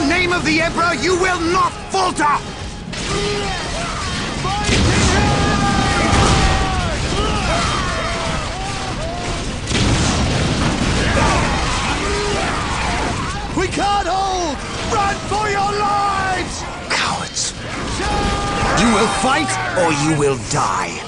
the name of the Emperor, you will not falter! We can't hold! Run for your lives! Cowards! You will fight, or you will die.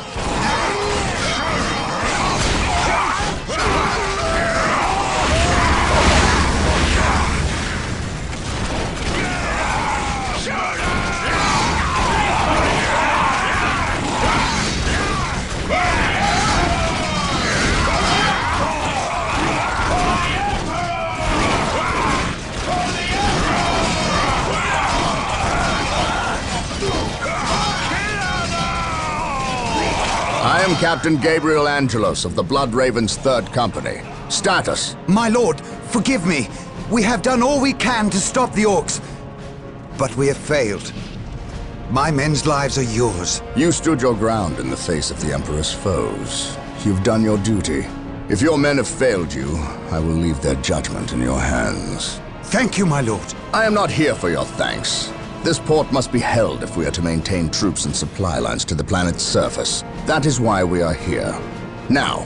I am Captain Gabriel Angelos of the Blood Raven's 3rd Company. Status. My lord, forgive me. We have done all we can to stop the orcs, but we have failed. My men's lives are yours. You stood your ground in the face of the Emperor's foes. You've done your duty. If your men have failed you, I will leave their judgment in your hands. Thank you, my lord. I am not here for your thanks. This port must be held if we are to maintain troops and supply lines to the planet's surface. That is why we are here. Now,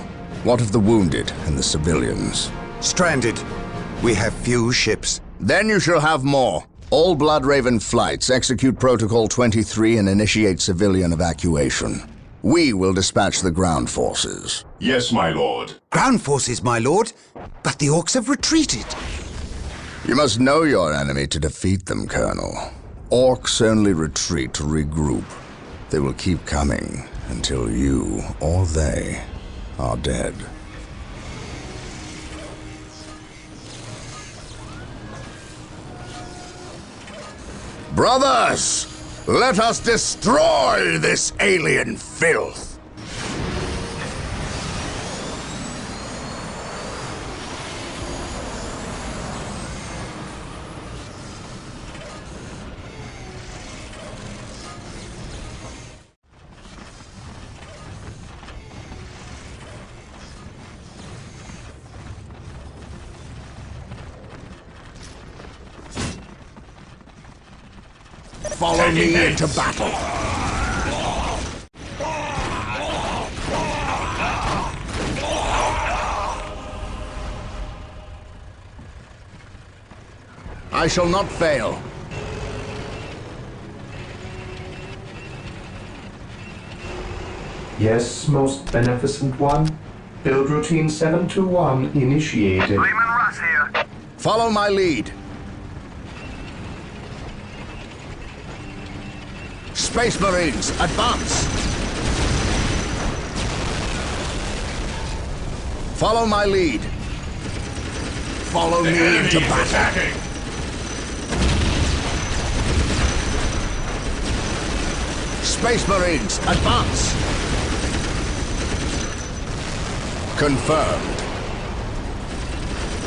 what of the wounded and the civilians? Stranded. We have few ships. Then you shall have more. All Blood Raven flights execute Protocol 23 and initiate civilian evacuation. We will dispatch the ground forces. Yes, my lord. Ground forces, my lord. But the orcs have retreated. You must know your enemy to defeat them, Colonel. Orcs only retreat to regroup. They will keep coming until you or they are dead. Brothers, let us destroy this alien filth! Follow me into battle. I shall not fail. Yes, most beneficent one. Build routine 721 initiated. Lehman Russ here. Follow my lead. Space Marines, advance! Follow my lead. Follow me into battle. Attacking. Space Marines, advance! Confirmed.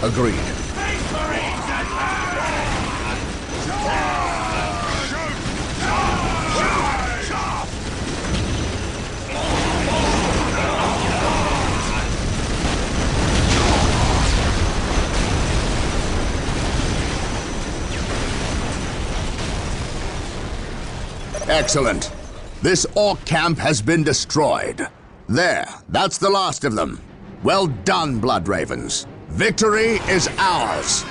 Agreed. Space Marines attack! Excellent. This orc camp has been destroyed. There, that's the last of them. Well done, Blood Ravens. Victory is ours.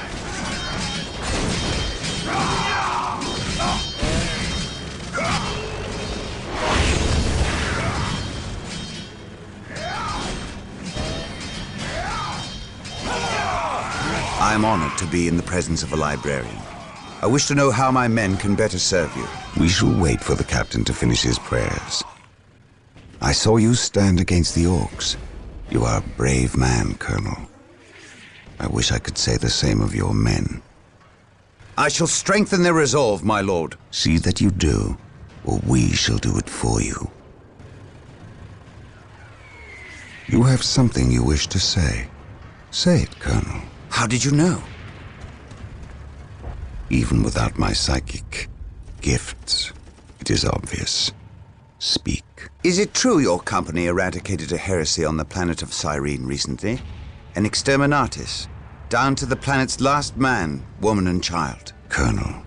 I am honored to be in the presence of a librarian. I wish to know how my men can better serve you. We shall wait for the captain to finish his prayers. I saw you stand against the orcs. You are a brave man, Colonel. I wish I could say the same of your men. I shall strengthen their resolve, my lord. See that you do, or we shall do it for you. You have something you wish to say. Say it, Colonel. How did you know? Even without my psychic gifts, it is obvious. Speak. Is it true your company eradicated a heresy on the planet of Cyrene recently? An exterminatus, down to the planet's last man, woman and child. Colonel.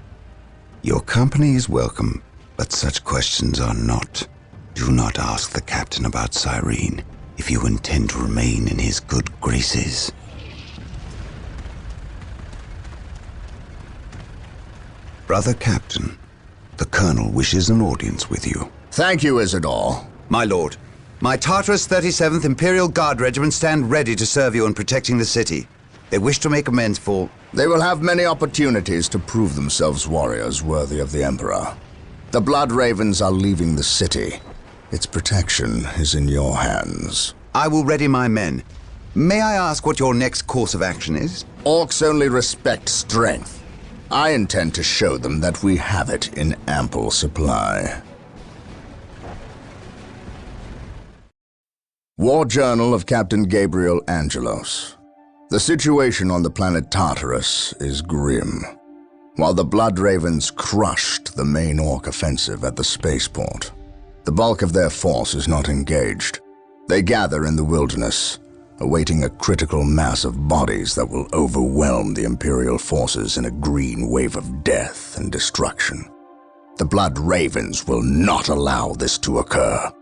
Your company is welcome, but such questions are not. Do not ask the captain about Cyrene if you intend to remain in his good graces. Brother Captain, the Colonel wishes an audience with you. Thank you, Isidore. My lord, my Tartarus 37th Imperial Guard Regiment stand ready to serve you in protecting the city. They wish to make amends for... They will have many opportunities to prove themselves warriors worthy of the Emperor. The Blood Ravens are leaving the city. Its protection is in your hands. I will ready my men. May I ask what your next course of action is? Orcs only respect strength. I intend to show them that we have it in ample supply. War Journal of Captain Gabriel Angelos. The situation on the planet Tartarus is grim. While the Blood Ravens crushed the main Orc offensive at the spaceport, the bulk of their force is not engaged. They gather in the wilderness, awaiting a critical mass of bodies that will overwhelm the Imperial forces in a green wave of death and destruction. The Blood Ravens will not allow this to occur.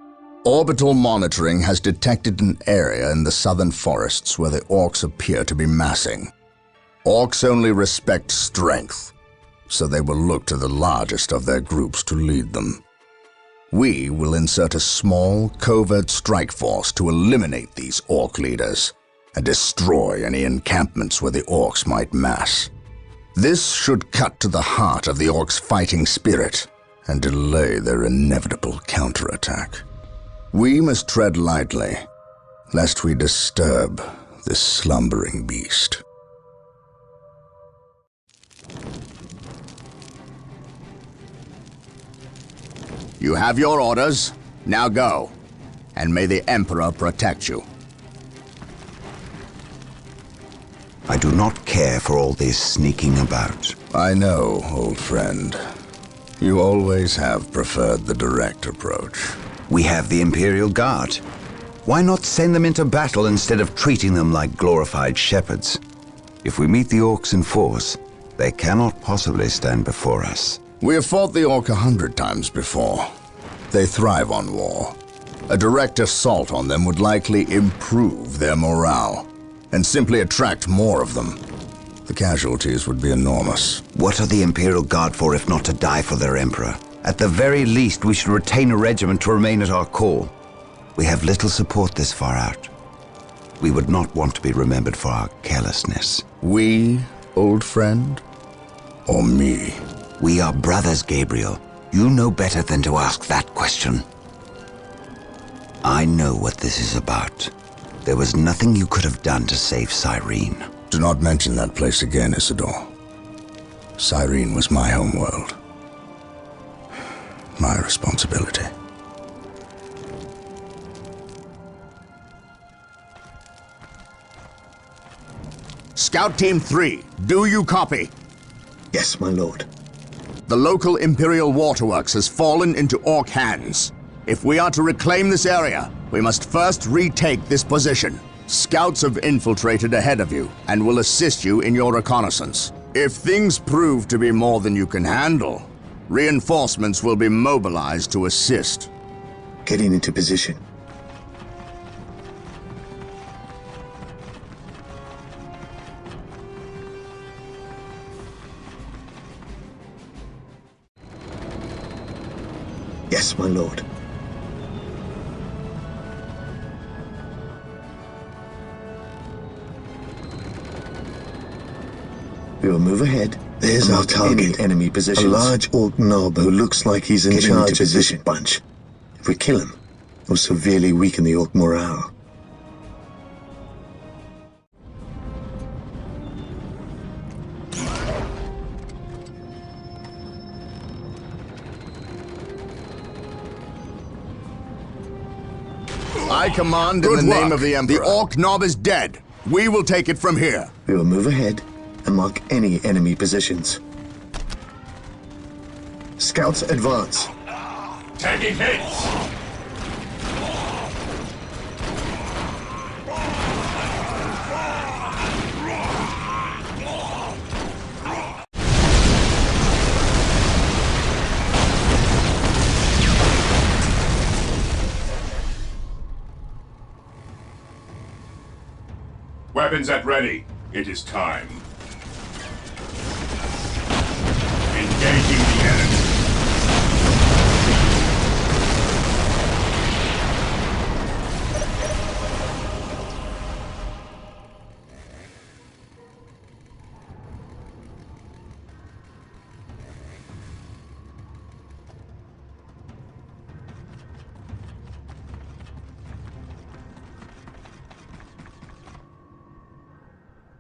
Orbital monitoring has detected an area in the southern forests where the Orcs appear to be massing. Orcs only respect strength, so they will look to the largest of their groups to lead them. We will insert a small, covert strike force to eliminate these Orc leaders and destroy any encampments where the Orcs might mass. This should cut to the heart of the Orcs' fighting spirit and delay their inevitable counterattack. We must tread lightly, lest we disturb this slumbering beast. You have your orders. Now go. And may the Emperor protect you. I do not care for all this sneaking about. I know, old friend. You always have preferred the direct approach. We have the Imperial Guard. Why not send them into battle instead of treating them like glorified shepherds? If we meet the Orcs in force, they cannot possibly stand before us. We have fought the Orc 100 times before. They thrive on war. A direct assault on them would likely improve their morale and simply attract more of them. The casualties would be enormous. What are the Imperial Guard for if not to die for their Emperor? At the very least, we should retain a regiment to remain at our core. We have little support this far out. We would not want to be remembered for our carelessness. We, old friend? Or me? We are brothers, Gabriel. You know better than to ask that question. I know what this is about. There was nothing you could have done to save Cyrene. Do not mention that place again, Isidore. Cyrene was my homeworld. My responsibility. Scout Team 3, do you copy? Yes, my lord. The local Imperial waterworks has fallen into Orc hands. If we are to reclaim this area, we must first retake this position. Scouts have infiltrated ahead of you and will assist you in your reconnaissance. If things prove to be more than you can handle, reinforcements will be mobilized to assist. Getting into position. Yes, my lord. We will move ahead. There's our target. Enemy positions. A large Orc knob who looks like he's in charge of this bunch. If we kill him, it will severely weaken the Orc morale. I command in the name of the Emperor. The Orc knob is dead. We will take it from here. We will move ahead and mark any enemy positions. Scouts advance. Taking hits! Weapons at ready. It is time. Engaging the enemy.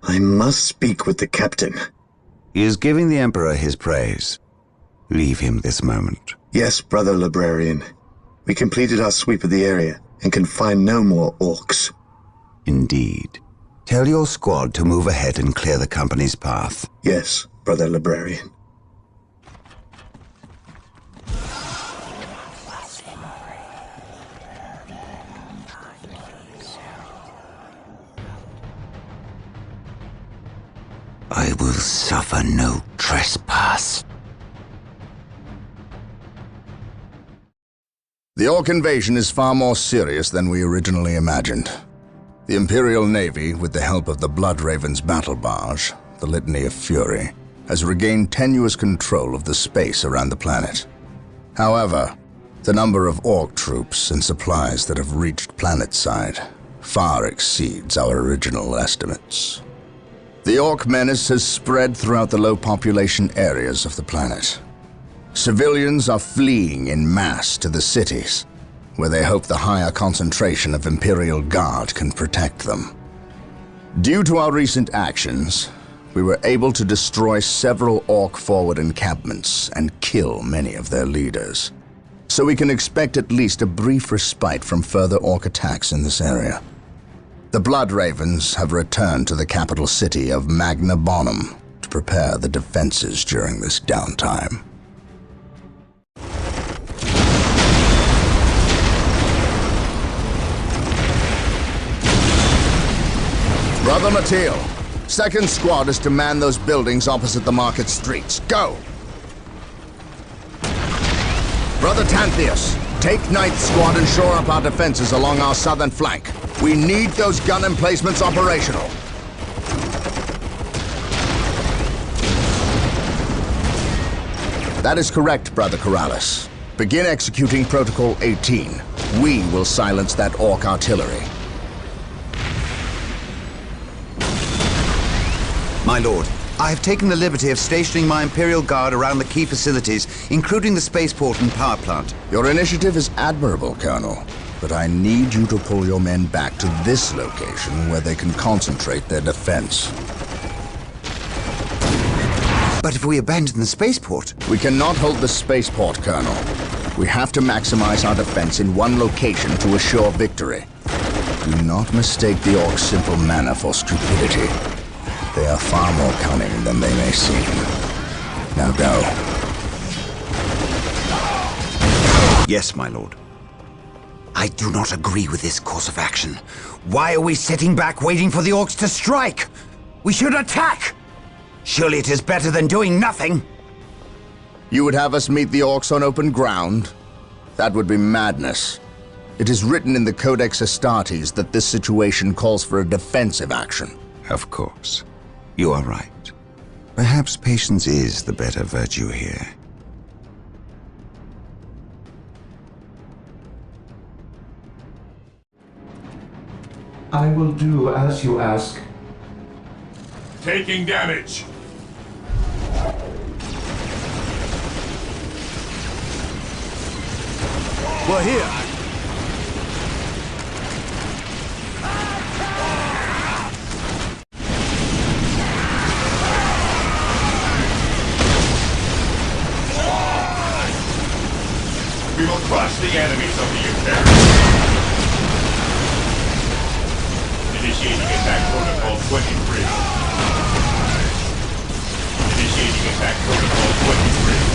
I must speak with the captain. He is giving the Emperor his praise. Leave him this moment. Yes, brother librarian. We completed our sweep of the area and can find no more orcs. Indeed. Tell your squad to move ahead and clear the company's path. Yes, brother librarian. I will suffer no trespass. The Orc invasion is far more serious than we originally imagined. The Imperial Navy, with the help of the Blood Raven's battle barge, the Litany of Fury, has regained tenuous control of the space around the planet. However, the number of Orc troops and supplies that have reached planetside far exceeds our original estimates. The Orc menace has spread throughout the low-population areas of the planet. Civilians are fleeing en masse to the cities, where they hope the higher concentration of Imperial Guard can protect them. Due to our recent actions, we were able to destroy several Orc forward encampments and kill many of their leaders. So we can expect at least a brief respite from further Orc attacks in this area. The Blood Ravens have returned to the capital city of Magna Bonum to prepare the defenses during this downtime. Brother Mateel, 2nd Squad is to man those buildings opposite the market streets. Go! Brother Tantheus, take 9th Squad and shore up our defenses along our southern flank. We need those gun emplacements operational. That is correct, Brother Corrales. Begin executing Protocol 18. We will silence that Orc artillery. My lord, I have taken the liberty of stationing my Imperial Guard around the key facilities, including the spaceport and power plant. Your initiative is admirable, Colonel. But I need you to pull your men back to this location where they can concentrate their defense. But if we abandon the spaceport... We cannot hold the spaceport, Colonel. We have to maximize our defense in one location to assure victory. Do not mistake the Orcs' simple manner for stupidity. They are far more cunning than they may seem. Now go. Yes, my lord. I do not agree with this course of action. Why are we sitting back waiting for the Orcs to strike? We should attack! Surely it is better than doing nothing. You would have us meet the Orcs on open ground? That would be madness. It is written in the Codex Astartes that this situation calls for a defensive action. Of course. You are right. Perhaps patience is the better virtue here. I will do as you ask. Taking damage. We're here. We will crush the enemies of the Imperium. Initiating attack protocol 23. Initiating attack protocol 23.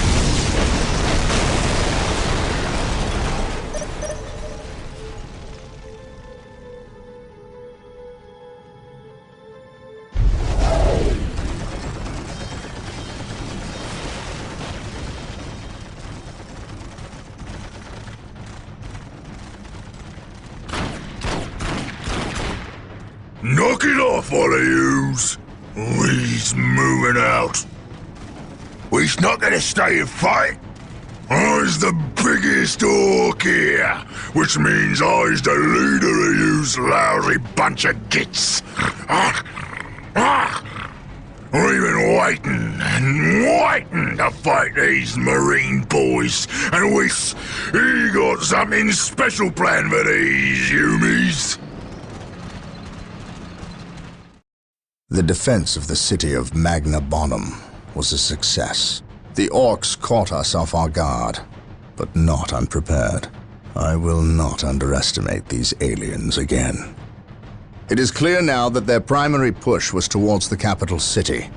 No Knock it off, all of yous. We's moving out. We's not gonna stay and fight. I's the biggest orc here, which means I's the leader of yous lousy bunch of gits. We've been waiting and waiting to fight these Marine boys, and we got something special planned for these humies. The defense of the city of Magna Bonum was a success. The orcs caught us off our guard, but not unprepared. I will not underestimate these aliens again. It is clear now that their primary push was towards the capital city,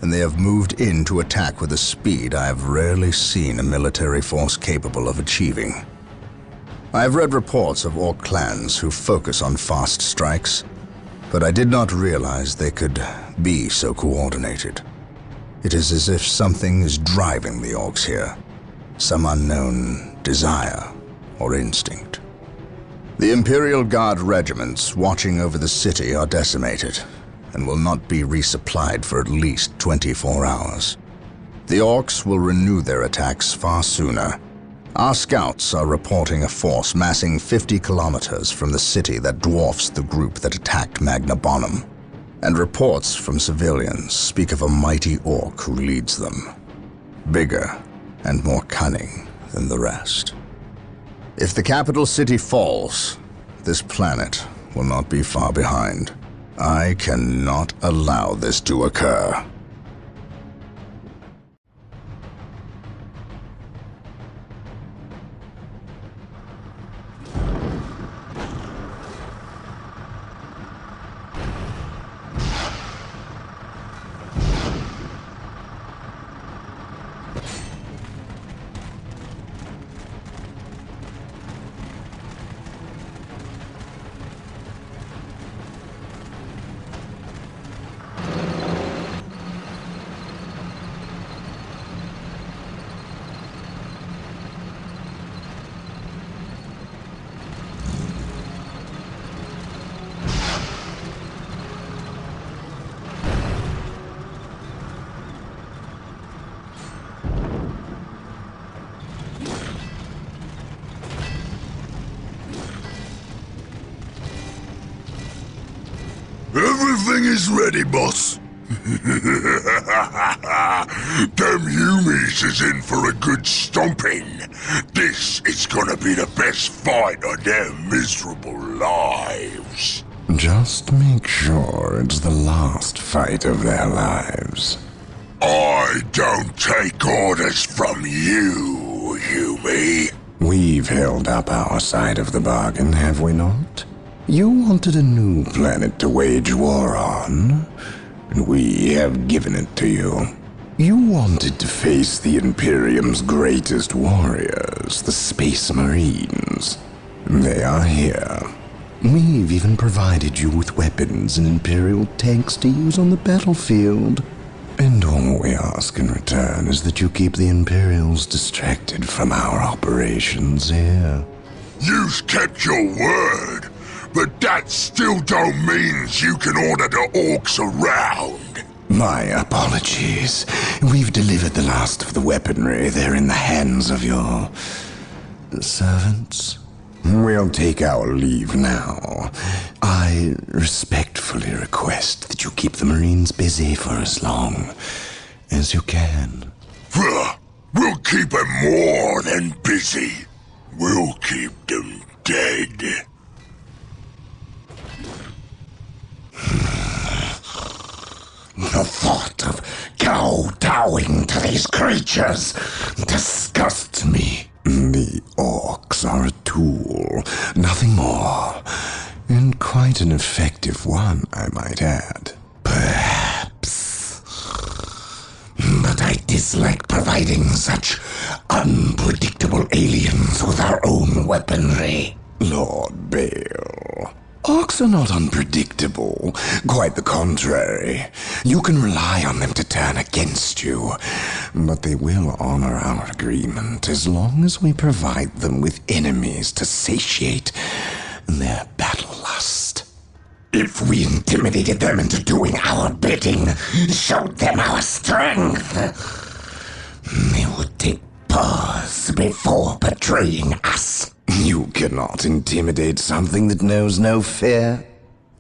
and they have moved in to attack with a speed I have rarely seen a military force capable of achieving. I have read reports of orc clans who focus on fast strikes, but I did not realize they could be so coordinated. It is as if something is driving the orcs here, some unknown desire or instinct. The Imperial Guard regiments watching over the city are decimated and will not be resupplied for at least 24 hours. The orcs will renew their attacks far sooner. Our scouts are reporting a force massing 50 kilometers from the city that dwarfs the group that attacked Magna Bonum, and reports from civilians speak of a mighty orc who leads them, bigger and more cunning than the rest. If the capital city falls, this planet will not be far behind. I cannot allow this to occur. Everything is ready, boss. Them humies is in for a good stomping. This is gonna be the best fight of their miserable lives. Just make sure it's the last fight of their lives. I don't take orders from you, Yumi. We've held up our side of the bargain, have we not? You wanted a new planet to wage war on, and we have given it to you. You wanted to face the Imperium's greatest warriors, the Space Marines. They are here. We've even provided you with weapons and Imperial tanks to use on the battlefield. And all we ask in return is that you keep the Imperials distracted from our operations here. You've kept your word. But that still don't mean you can order the orcs around. My apologies. We've delivered the last of the weaponry. They're in the hands of your servants. We'll take our leave now. I respectfully request that you keep the Marines busy for as long as you can. We'll keep them more than busy. We'll keep them dead. The thought of kowtowing to these creatures disgusts me. The orcs are a tool, nothing more. And quite an effective one, I might add. Perhaps. But I dislike providing such unpredictable aliens with our own weaponry. Lord Bale. Orcs are not unpredictable. Quite the contrary. You can rely on them to turn against you. But they will honor our agreement as long as we provide them with enemies to satiate their battle lust. If we intimidated them into doing our bidding, showed them our strength, they would take pause before betraying us. You cannot intimidate something that knows no fear.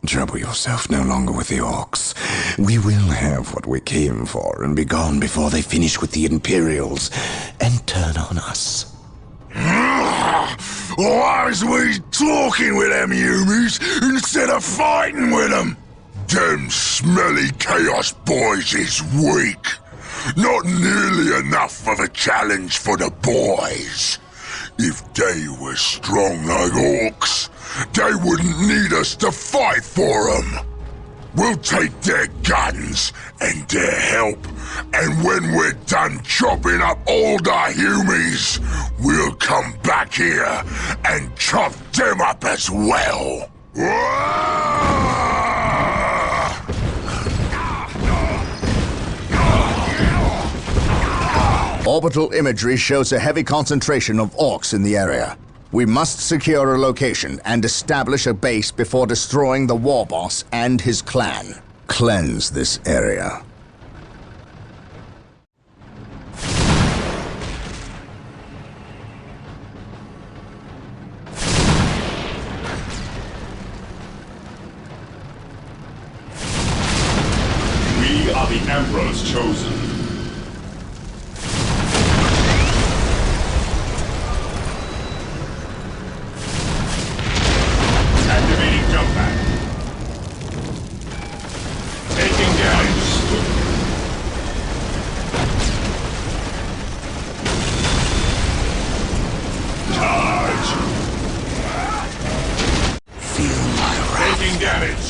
Trouble yourself no longer with the orcs. We will have what we came for and be gone before they finish with the Imperials and turn on us. Why is we talking with them humies instead of fighting with them? Them smelly Chaos boys is weak. Not nearly enough of a challenge for the boys. If they were strong like orcs, they wouldn't need us to fight for them. We'll take their guns and their help, and when we're done chopping up all the humies, we'll come back here and chop them up as well. Orbital imagery shows a heavy concentration of orcs in the area. We must secure a location and establish a base before destroying the war boss and his clan. Cleanse this area. We are the Emperor's chosen. Activating jump pack. Taking damage. Charge. Feel my wrath. Taking damage.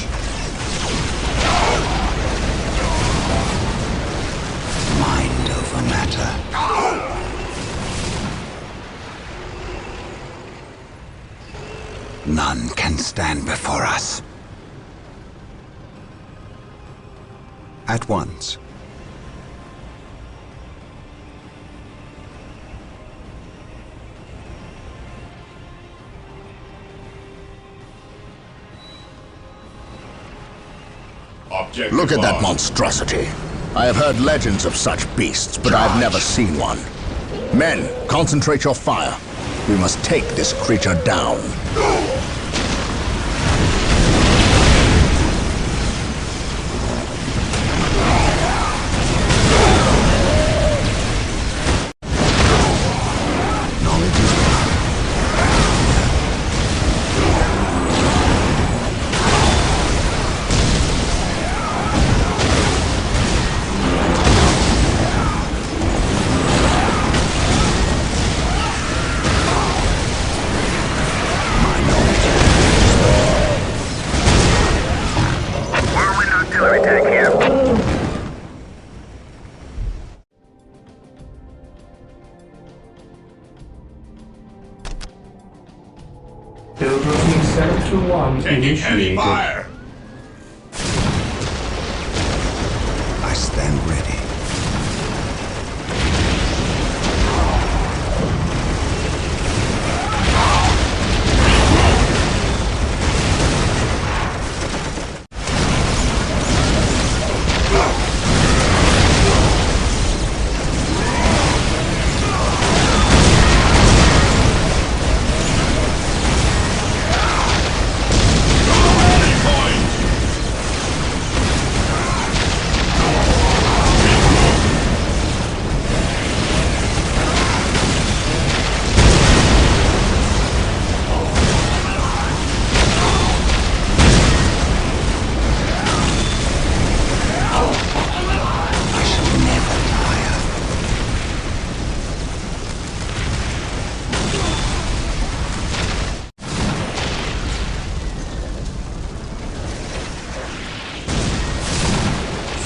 Mind over matter. None can stand before us. At once. Objective Look at that lost. monstrosity. I have heard legends of such beasts, but I've never seen one. Men, concentrate your fire. We must take this creature down. Knowledge is power. Artillery tank here. Build routine 721 Taking heavy initiated. fire. I stand ready. I shall never tire.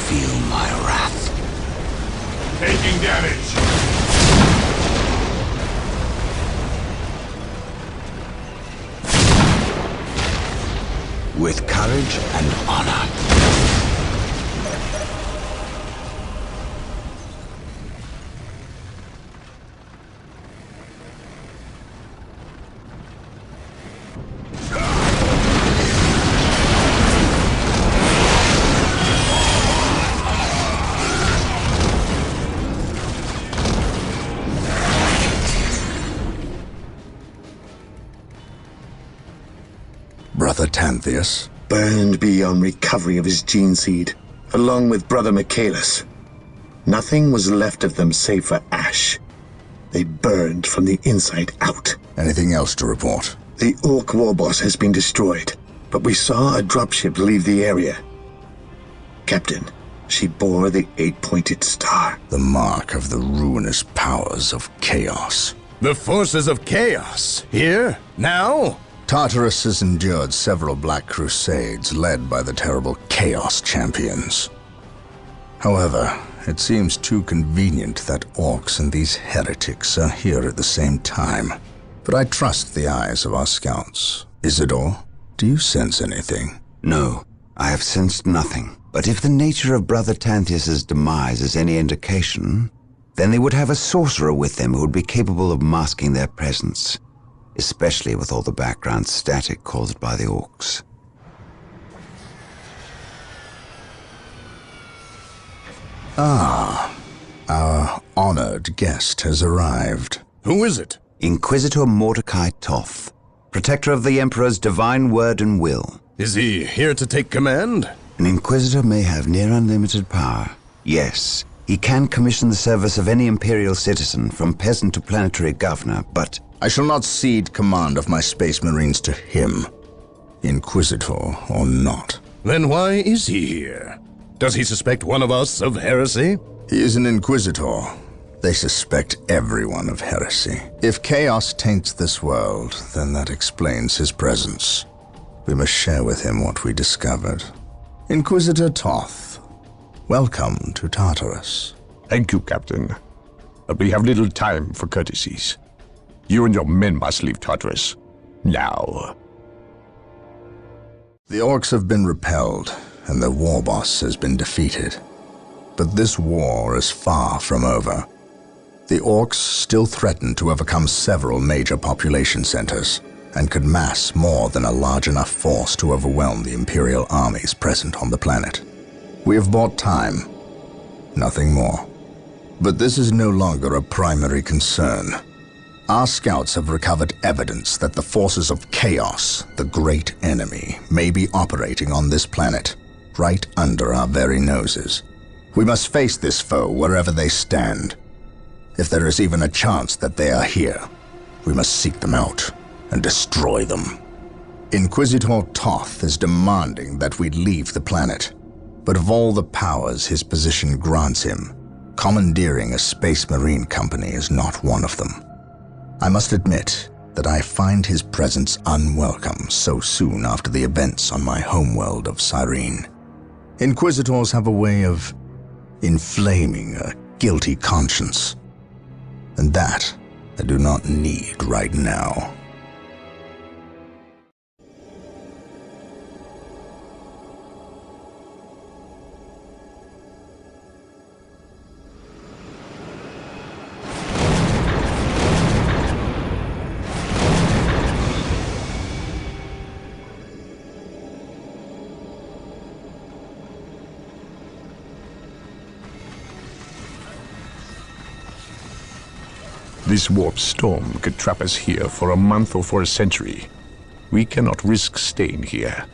Feel my wrath. Taking damage. With courage and honor. Tantheus? Burned beyond recovery of his gene seed, along with Brother Michaelis. Nothing was left of them save for ash. They burned from the inside out. Anything else to report? The Orc warboss has been destroyed, but we saw a dropship leave the area. Captain, she bore the 8-pointed star. The mark of the ruinous powers of chaos. The forces of chaos? Here? Now? Tartarus has endured several Black Crusades led by the terrible Chaos Champions. However, it seems too convenient that orcs and these heretics are here at the same time. But I trust the eyes of our scouts. Isidore, do you sense anything? No, I have sensed nothing. But if the nature of Brother Tantheus's demise is any indication, then they would have a sorcerer with them who would be capable of masking their presence, especially with all the background static caused by the orcs. Ah, our honored guest has arrived. Who is it? Inquisitor Mordecai Toth, protector of the Emperor's divine word and will. Is he here to take command? An Inquisitor may have near unlimited power. Yes, he can commission the service of any Imperial citizen, from peasant to planetary governor, but I shall not cede command of my Space Marines to him, Inquisitor or not. Then why is he here? Does he suspect one of us of heresy? He is an Inquisitor. They suspect everyone of heresy. If chaos taints this world, then that explains his presence. We must share with him what we discovered. Inquisitor Toth, welcome to Tartarus. Thank you, Captain. But we have little time for courtesies. You and your men must leave Tartarus. Now. The orcs have been repelled, and their war boss has been defeated. But this war is far from over. The orcs still threaten to overcome several major population centers, and could mass more than a large enough force to overwhelm the Imperial armies present on the planet. We have bought time, nothing more. But this is no longer a primary concern. Our scouts have recovered evidence that the forces of chaos, the great enemy, may be operating on this planet, right under our very noses. We must face this foe wherever they stand. If there is even a chance that they are here, we must seek them out and destroy them. Inquisitor Toth is demanding that we leave the planet, but of all the powers his position grants him, commandeering a Space Marine company is not one of them. I must admit that I find his presence unwelcome so soon after the events on my homeworld of Cyrene. Inquisitors have a way of inflaming a guilty conscience, and that I do not need right now. This warp storm could trap us here for a month or for a century. We cannot risk staying here.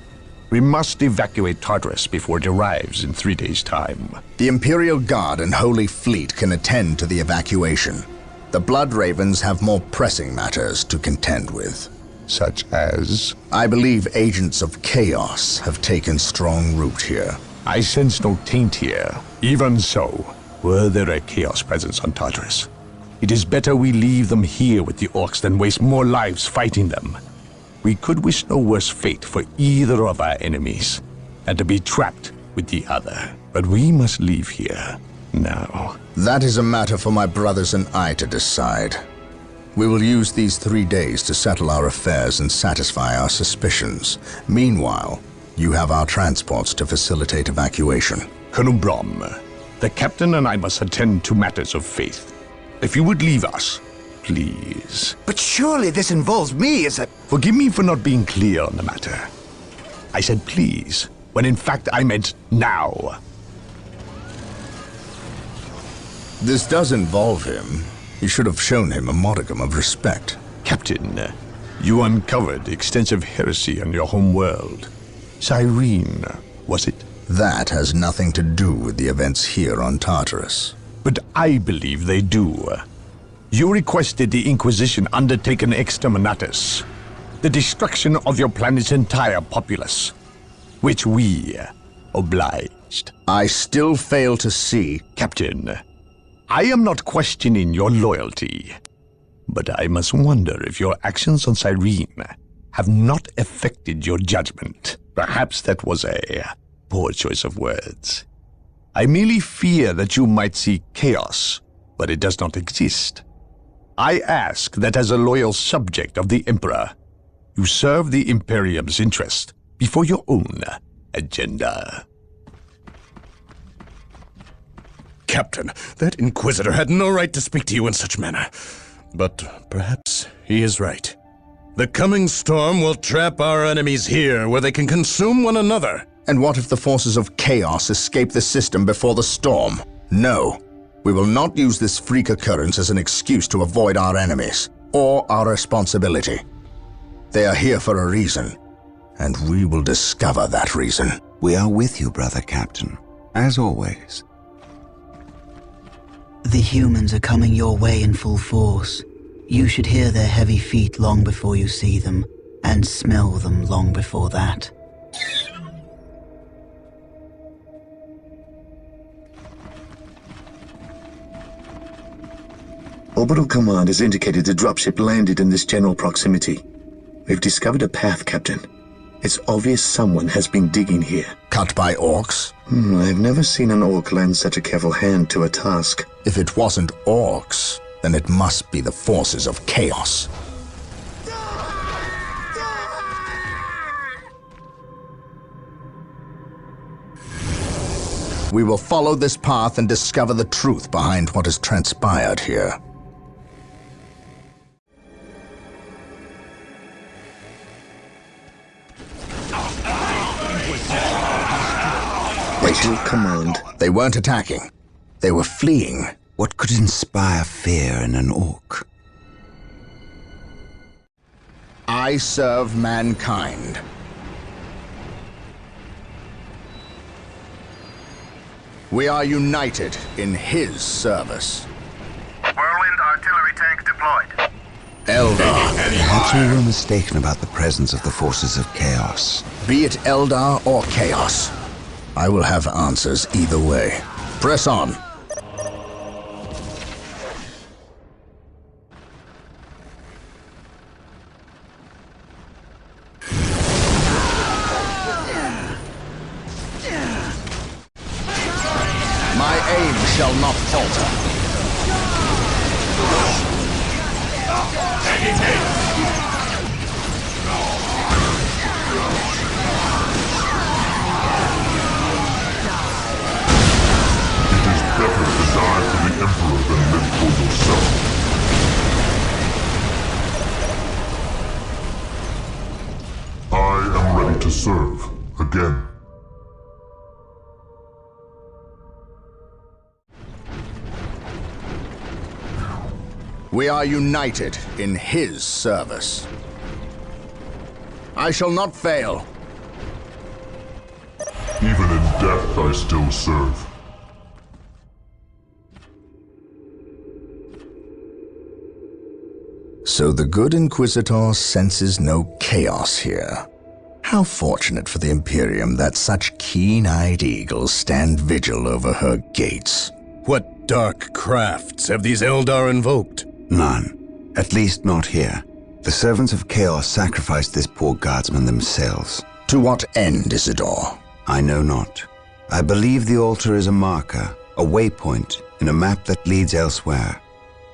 We must evacuate Tartarus before it arrives in 3 days' time. The Imperial Guard and Holy Fleet can attend to the evacuation. The Blood Ravens have more pressing matters to contend with. Such as? I believe agents of chaos have taken strong root here. I sense no taint here. Even so, were there a chaos presence on Tartarus, it is better we leave them here with the orcs than waste more lives fighting them. We could wish no worse fate for either of our enemies, and to be trapped with the other. But we must leave here now. That is a matter for my brothers and I to decide. We will use these 3 days to settle our affairs and satisfy our suspicions. Meanwhile, you have our transports to facilitate evacuation. Colonel Brom, the captain and I must attend to matters of faith. If you would leave us, please. But surely this involves me as a... Forgive me for not being clear on the matter. I said please, when in fact I meant now. This does involve him. You should have shown him a modicum of respect. Captain, You uncovered extensive heresy in your home world. Cyrene, was it? That has nothing to do with the events here on Tartarus. But I believe they do. You requested the Inquisition undertake an exterminatus, the destruction of your planet's entire populace, which we obliged. I still fail to see... Captain, I am not questioning your loyalty, but I must wonder if your actions on Cyrene have not affected your judgment. Perhaps that was a poor choice of words. I merely fear that you might see chaos, but it does not exist. I ask that as a loyal subject of the Emperor, you serve the Imperium's interest before your own agenda. Captain, that Inquisitor had no right to speak to you in such manner. But perhaps he is right. The coming storm will trap our enemies here, where they can consume one another. And what if the forces of chaos escape the system before the storm? No. We will not use this freak occurrence as an excuse to avoid our enemies, or our responsibility. They are here for a reason, and we will discover that reason. We are with you, brother Captain, as always. The humans are coming your way in full force. You should hear their heavy feet long before you see them, and smell them long before that. Orbital Command has indicated the dropship landed in this general proximity. We've discovered a path, Captain. It's obvious someone has been digging here. Cut by orcs? I've never seen an orc lend such a careful hand to a task. If it wasn't orcs, then it must be the forces of chaos. We will follow this path and discover the truth behind what has transpired here. Orbital Command. They weren't attacking. They were fleeing. What could inspire fear in an orc? I serve mankind. We are united in his service. Whirlwind artillery tank deployed. Eldar. Perhaps we were mistaken about the presence of the forces of chaos. Be it Eldar or chaos, I will have answers either way. Press on. My aim shall not falter. Better to die for the Emperor than live for yourself. I am ready to serve again. We are united in his service. I shall not fail. Even in death, I still serve. So the good Inquisitor senses no chaos here. How fortunate for the Imperium that such keen-eyed eagles stand vigil over her gates. What dark crafts have these Eldar invoked? None. At least not here. The servants of chaos sacrificed this poor guardsman themselves. To what end, Isidore? I know not. I believe the altar is a marker, a waypoint in a map that leads elsewhere.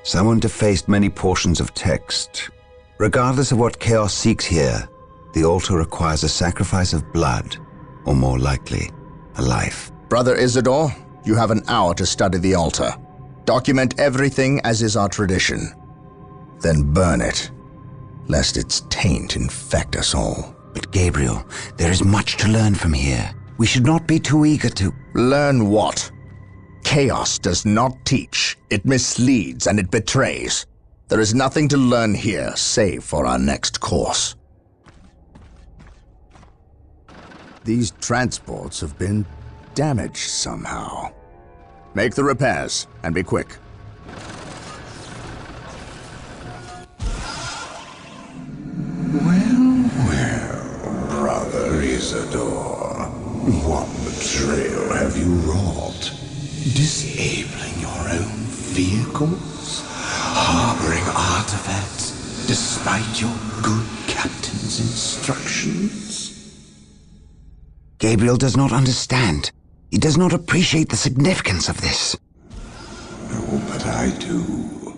Someone defaced many portions of text. Regardless of what chaos seeks here, the altar requires a sacrifice of blood, or more likely, a life. Brother Isidore, you have an hour to study the altar. Document everything as is our tradition. Then burn it, lest its taint infect us all. But Gabriel, there is much to learn from here. We should not be too eager to... Learn what? Chaos does not teach. It misleads and it betrays. There is nothing to learn here, save for our next course. These transports have been damaged somehow. Make the repairs, and be quick. Well, Brother Isidore, what betrayal have you wrought? Disabling your own vehicles? Harboring artifacts despite your good captain's instructions? Gabriel does not understand. He does not appreciate the significance of this. Oh, but I do.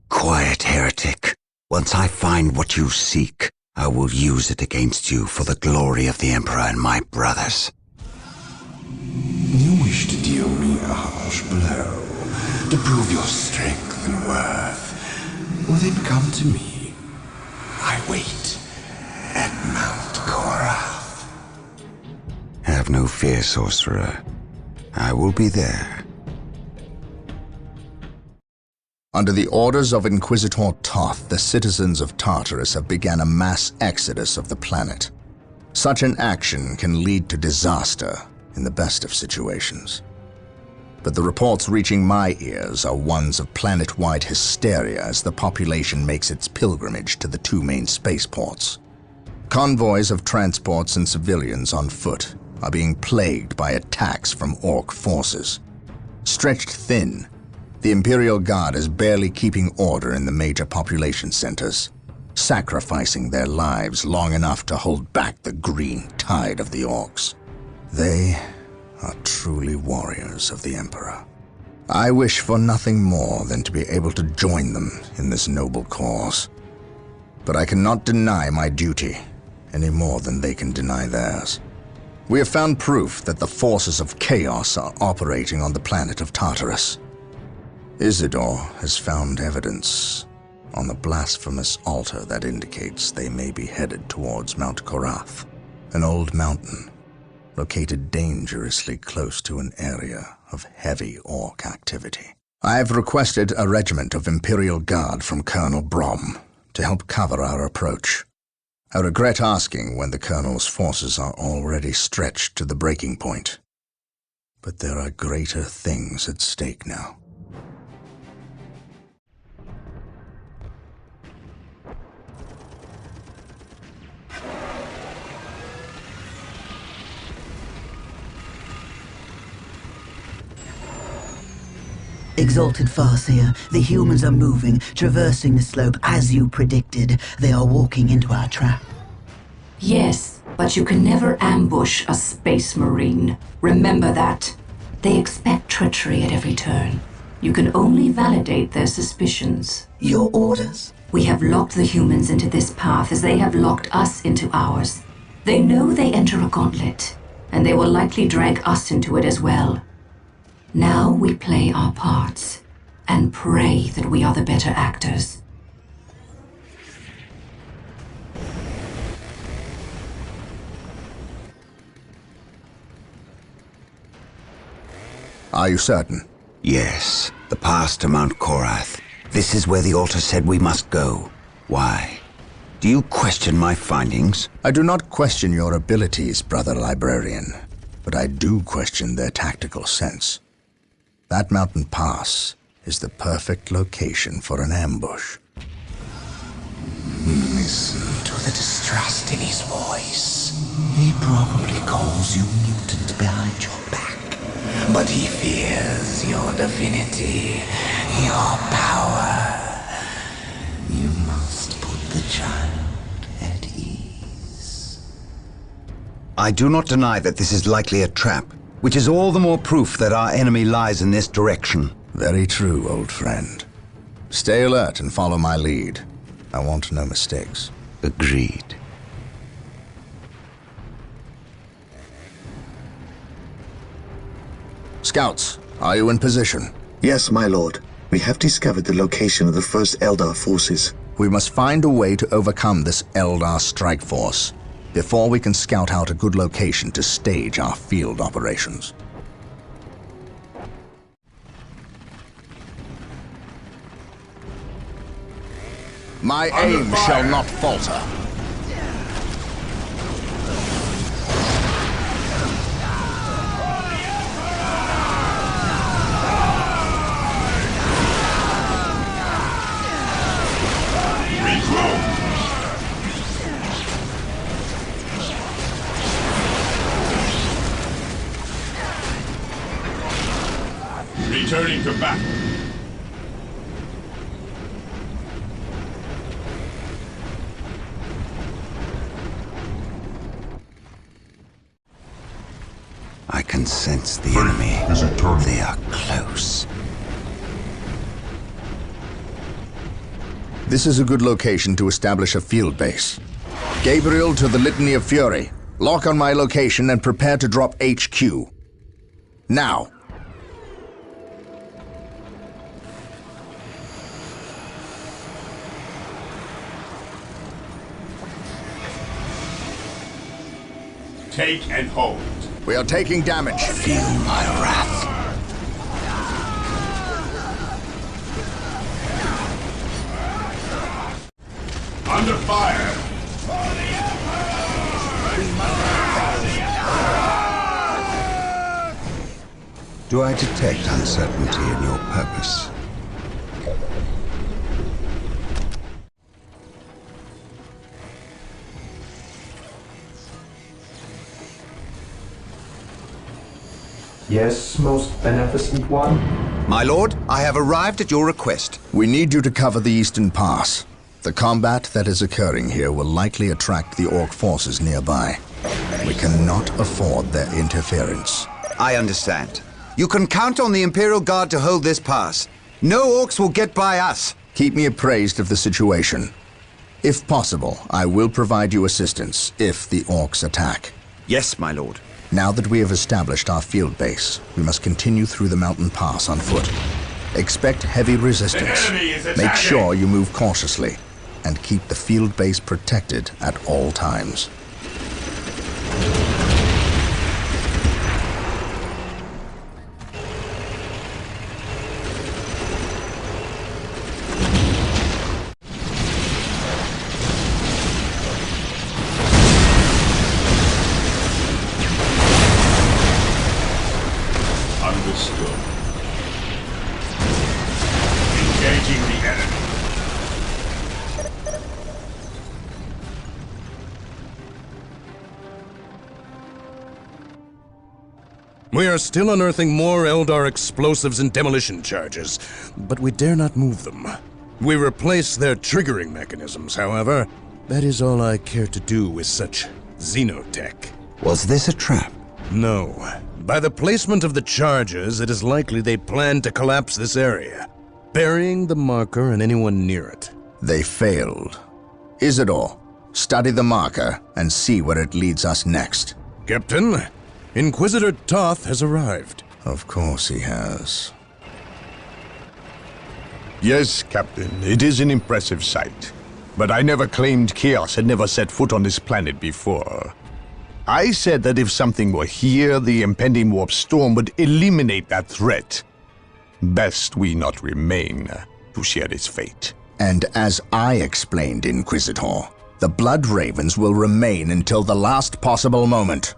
Quiet, heretic. Once I find what you seek, I will use it against you for the glory of the Emperor and my brothers. You wish to deal me a harsh blow, to prove your strength and worth. Well, then come to me. I wait at Mount Korath. Have no fear, sorcerer. I will be there. Under the orders of Inquisitor Toth, the citizens of Tartarus have begun a mass exodus of the planet. Such an action can lead to disaster in the best of situations. But the reports reaching my ears are ones of planet-wide hysteria as the population makes its pilgrimage to the two main spaceports. Convoys of transports and civilians on foot are being plagued by attacks from Orc forces. Stretched thin, the Imperial Guard is barely keeping order in the major population centers, sacrificing their lives long enough to hold back the green tide of the Orcs. They are truly warriors of the Emperor. I wish for nothing more than to be able to join them in this noble cause. But I cannot deny my duty any more than they can deny theirs. We have found proof that the forces of chaos are operating on the planet of Tartarus. Isidore has found evidence on the blasphemous altar that indicates they may be headed towards Mount Korath, an old mountain located dangerously close to an area of heavy Orc activity. I have requested a regiment of Imperial Guard from Colonel Brom to help cover our approach. I regret asking when the Colonel's forces are already stretched to the breaking point, but there are greater things at stake now. Exalted Farseer, the humans are moving, traversing the slope as you predicted. They are walking into our trap. Yes, but you can never ambush a space marine. Remember that. They expect treachery at every turn. You can only validate their suspicions. Your orders? We have locked the humans into this path as they have locked us into ours. They know they enter a gauntlet, and they will likely drag us into it as well. Now we play our parts, and pray that we are the better actors. Are you certain? Yes, the path to Mount Korath. This is where the altar said we must go. Why? Do you question my findings? I do not question your abilities, Brother Librarian, but I do question their tactical sense. That mountain pass is the perfect location for an ambush. Listen to the distrust in his voice. He probably calls you mutant behind your back, but he fears your divinity, your power. You must put the child at ease. I do not deny that this is likely a trap, which is all the more proof that our enemy lies in this direction. Very true, old friend. Stay alert and follow my lead. I want no mistakes. Agreed. Scouts, are you in position? Yes, my lord. We have discovered the location of the first Eldar forces. We must find a way to overcome this Eldar strike force before we can scout out a good location to stage our field operations. My aim shall not falter. Returning to battle. I can sense the enemy. They are close. This is a good location to establish a field base. Gabriel to the Litany of Fury. Lock on my location and prepare to drop HQ. Now. Take and hold. We are taking damage. Feel my wrath. Under fire. Do I detect uncertainty in your purpose? Yes, most beneficent one? My lord, I have arrived at your request. We need you to cover the Eastern Pass. The combat that is occurring here will likely attract the Orc forces nearby. We cannot afford their interference. I understand. You can count on the Imperial Guard to hold this pass. No Orcs will get by us. Keep me appraised of the situation. If possible, I will provide you assistance if the Orcs attack. Yes, my lord. Now that we have established our field base, we must continue through the mountain pass on foot. Expect heavy resistance. Make sure you move cautiously, and keep the field base protected at all times. Understood. Engaging the enemy. We are still unearthing more Eldar explosives and demolition charges, but we dare not move them. We replace their triggering mechanisms, however. That is all I care to do with such xenotech. Was this a trap? No. By the placement of the charges, it is likely they plan to collapse this area, burying the marker and anyone near it. They failed. Isidore, study the marker and see where it leads us next. Captain, Inquisitor Toth has arrived. Of course he has. Yes, Captain, it is an impressive sight. But I never claimed Chaos had never set foot on this planet before. I said that if something were here, the impending warp storm would eliminate that threat. Best we not remain to share its fate. And as I explained, Inquisitor, the Blood Ravens will remain until the last possible moment.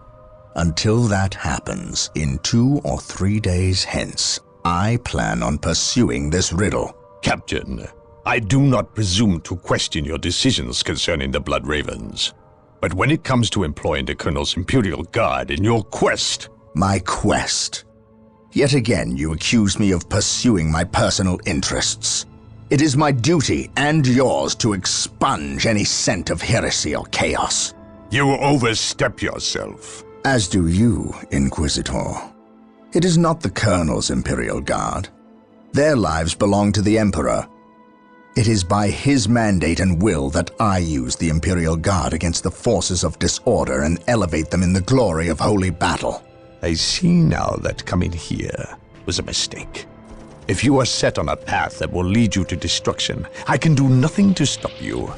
Until that happens, in 2 or 3 days hence, I plan on pursuing this riddle. Captain, I do not presume to question your decisions concerning the Blood Ravens. But when it comes to employing the Colonel's Imperial Guard in your quest... My quest? Yet again you accuse me of pursuing my personal interests. It is my duty and yours to expunge any scent of heresy or chaos. You overstep yourself. As do you, Inquisitor. It is not the Colonel's Imperial Guard. Their lives belong to the Emperor. It is by his mandate and will that I use the Imperial Guard against the forces of disorder and elevate them in the glory of holy battle. I see now that coming here was a mistake. If you are set on a path that will lead you to destruction, I can do nothing to stop you.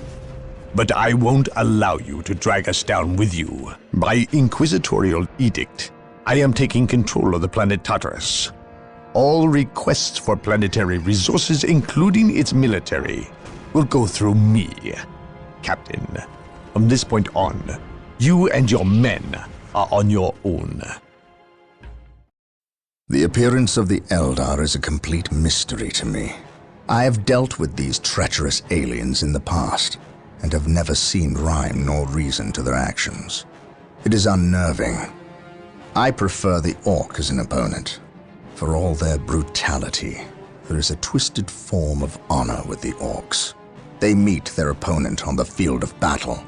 But I won't allow you to drag us down with you. By inquisitorial edict, I am taking control of the planet Tartarus. All requests for planetary resources, including its military, will go through me. Captain, from this point on, you and your men are on your own. The appearance of the Eldar is a complete mystery to me. I have dealt with these treacherous aliens in the past, and have never seen rhyme nor reason to their actions. It is unnerving. I prefer the Orc as an opponent. For all their brutality, there is a twisted form of honor with the Orcs. They meet their opponent on the field of battle,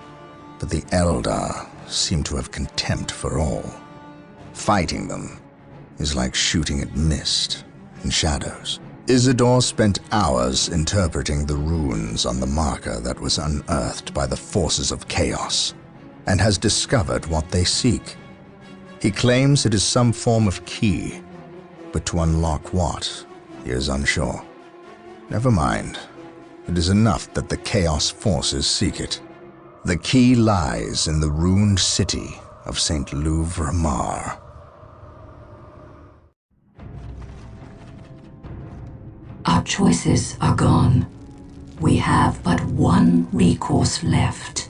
but the Eldar seem to have contempt for all. Fighting them is like shooting at mist and shadows. Isidore spent hours interpreting the runes on the marker that was unearthed by the forces of chaos, and has discovered what they seek. He claims it is some form of key, but to unlock what, he is unsure. Never mind. It is enough that the chaos forces seek it. The key lies in the ruined city of St. WARHAMMER. Our choices are gone. We have but one recourse left.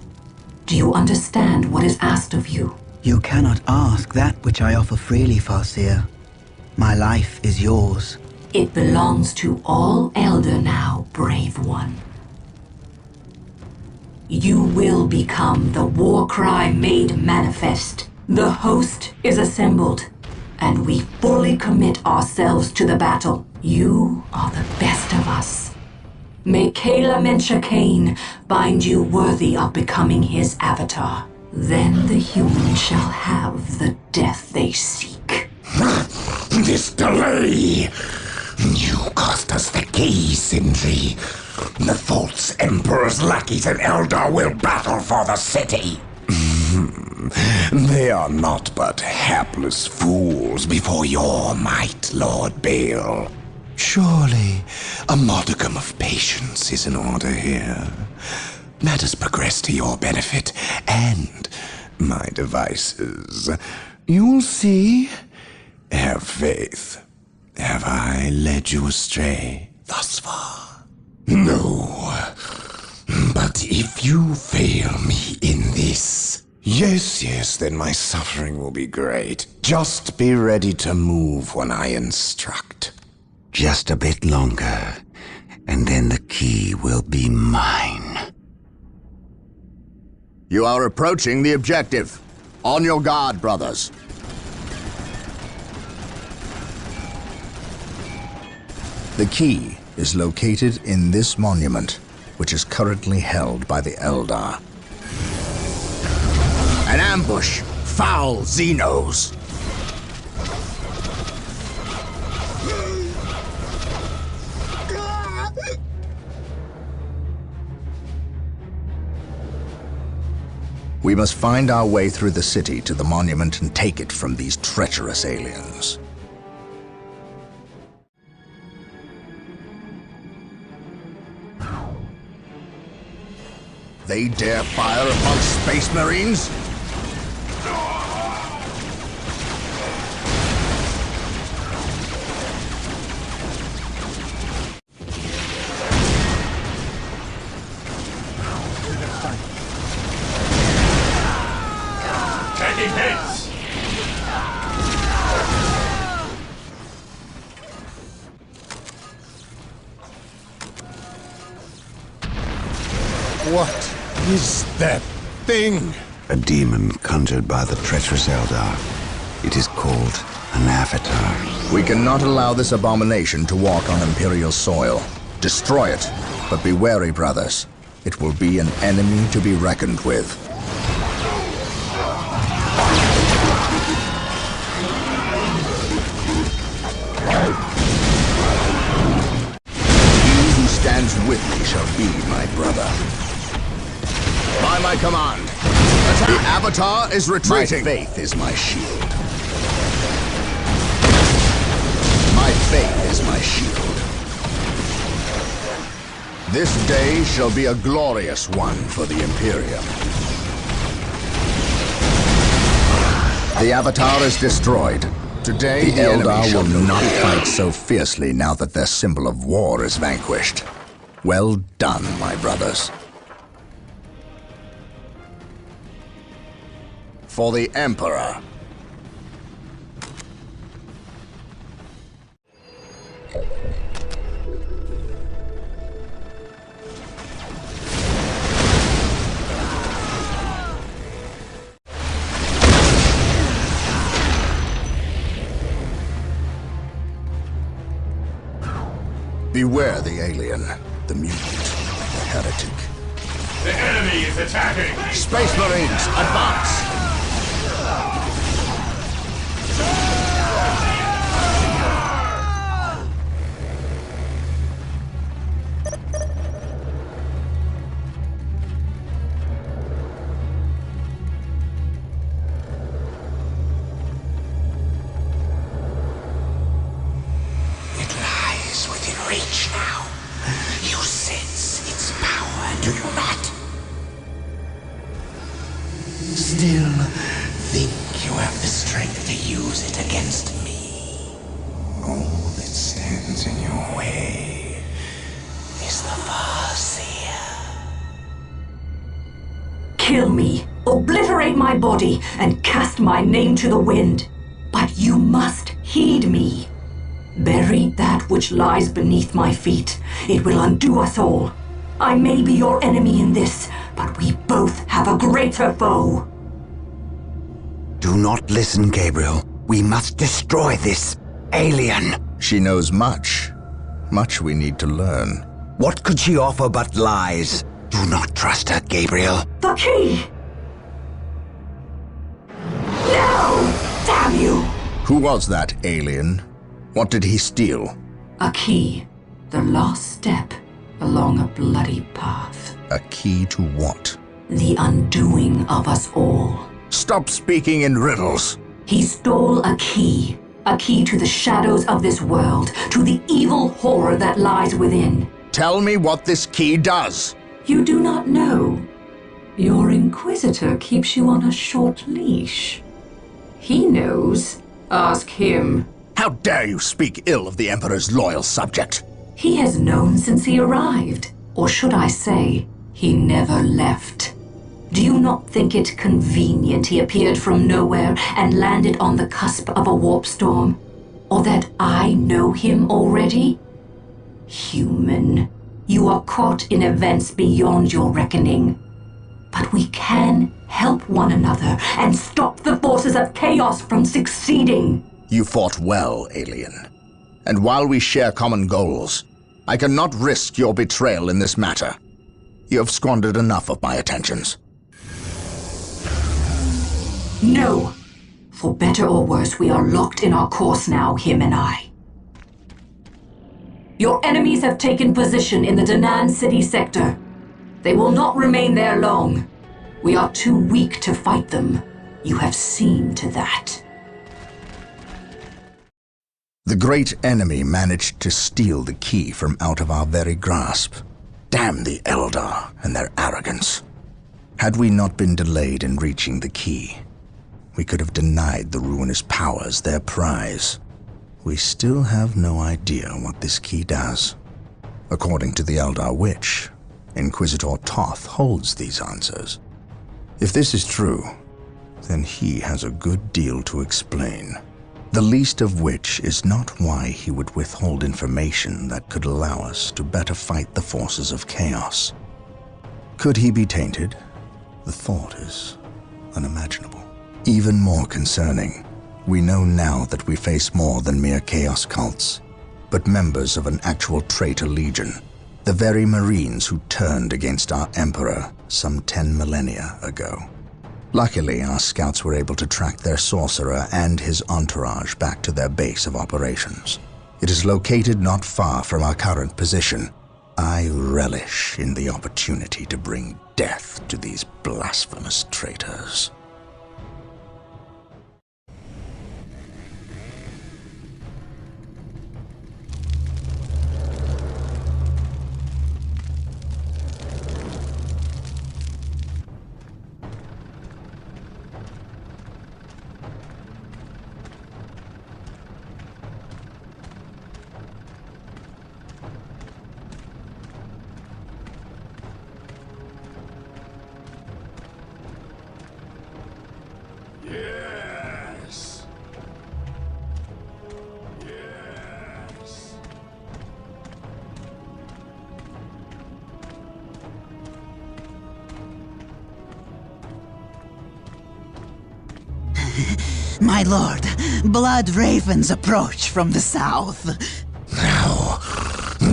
Do you understand what is asked of you? You cannot ask that which I offer freely, Farseer. My life is yours. It belongs to all Elder now, brave one. You will become the war cry made manifest. The host is assembled, and we fully commit ourselves to the battle. You are the best of us. May Kayla Menshakane bind you worthy of becoming his avatar. Then the humans shall have the death they seek. This delay! You cost us the key, Sindri. The false Emperor's lackeys and Eldar will battle for the city. They are not but hapless fools before your might, Lord Bale. Surely, a modicum of patience is in order here. Matters progress to your benefit and my devices. You will see. Have faith. Have I led you astray thus far? No. But if you fail me in this... Yes, then my suffering will be great. Just be ready to move when I instruct. Just a bit longer, and then the key will be mine. You are approaching the objective. On your guard, brothers. The key is located in this monument, which is currently held by the Eldar. An ambush! Foul Xenos! We must find our way through the city to the monument and take it from these treacherous aliens. They dare fire upon Space Marines? Taking hits! What is that thing? A demon conjured by the treacherous Eldar. It is called an avatar. We cannot allow this abomination to walk on Imperial soil. Destroy it, but be wary, brothers. It will be an enemy to be reckoned with. He who stands with me shall be my brother. By my command, the Avatar is retreating. My faith is my shield. My faith is my shield. This day shall be a glorious one for the Imperium. The Avatar is destroyed. Today, the Eldar will not fight so fiercely now that their symbol of war is vanquished. Well done, my brothers. For the Emperor. Beware the alien, the mutant, the heretic. The enemy is attacking! Space Marines, advance! Reach now. You sense its power, do you not? Still think you have the strength to use it against me. All that stands in your way is the Farseer. Kill me, obliterate my body, and cast my name to the wind. But you must heed me. Bury that which lies beneath my feet. It will undo us all. I may be your enemy in this, but we both have a greater foe. Do not listen, Gabriel. We must destroy this alien. She knows much. Much we need to learn. What could she offer but lies? Do not trust her, Gabriel. The key! No! Damn you! Who was that alien? What did he steal? A key. The last step along a bloody path. A key to what? The undoing of us all. Stop speaking in riddles. He stole a key. A key to the shadows of this world, to the evil horror that lies within. Tell me what this key does. You do not know. Your Inquisitor keeps you on a short leash. He knows. Ask him. How dare you speak ill of the Emperor's loyal subject? He has known since he arrived. Or should I say, he never left. Do you not think it convenient he appeared from nowhere and landed on the cusp of a warp storm? Or that I know him already? Human, you are caught in events beyond your reckoning. But we can help one another and stop the forces of chaos from succeeding. You fought well, alien. And while we share common goals, I cannot risk your betrayal in this matter. You have squandered enough of my attentions. No. For better or worse, we are locked in our course now, him and I. Your enemies have taken position in the Danan City sector. They will not remain there long. We are too weak to fight them. You have seen to that. The great enemy managed to steal the key from out of our very grasp. Damn the Eldar and their arrogance. Had we not been delayed in reaching the key, we could have denied the ruinous powers their prize. We still have no idea what this key does. According to the Eldar Witch, Inquisitor Toth holds these answers. If this is true, then he has a good deal to explain. The least of which is not why he would withhold information that could allow us to better fight the forces of chaos. Could he be tainted? The thought is unimaginable. Even more concerning, we know now that we face more than mere chaos cults, but members of an actual traitor legion, the very Marines who turned against our Emperor some 10 millennia ago. Luckily, our scouts were able to track their sorcerer and his entourage back to their base of operations. It is located not far from our current position. I relish in the opportunity to bring death to these blasphemous traitors. My lord, blood ravens approach from the south. How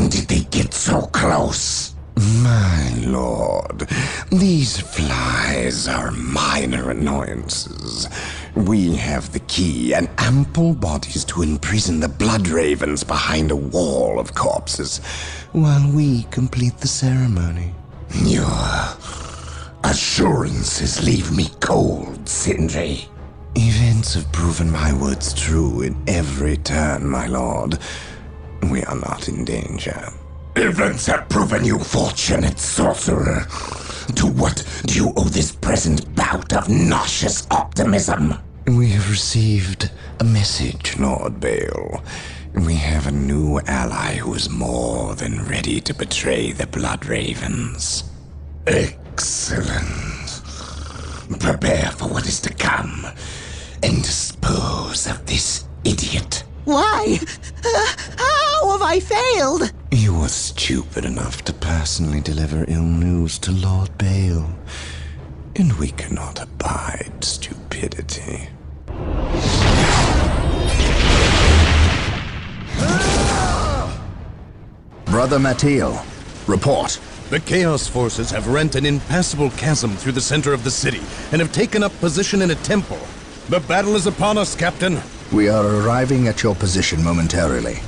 did they get so close? My lord, these flies are minor annoyances. We have the key and ample bodies to imprison the blood ravens behind a wall of corpses, while we complete the ceremony. Your assurances leave me cold, Sindri. Events have proven my words true in every turn, my lord. We are not in danger. Events have proven you fortunate, sorcerer. To what do you owe this present bout of nauseous optimism? We have received a message, Lord Bale. We have a new ally who is more than ready to betray the Blood Ravens. Excellent. Prepare for what is to come, and dispose of this idiot. Why? How have I failed? You were stupid enough to personally deliver ill news to Lord Bale, and we cannot abide stupidity. Brother Mateo, report. The Chaos Forces have rent an impassable chasm through the center of the city and have taken up position in a temple. The battle is upon us, Captain. We are arriving at your position momentarily.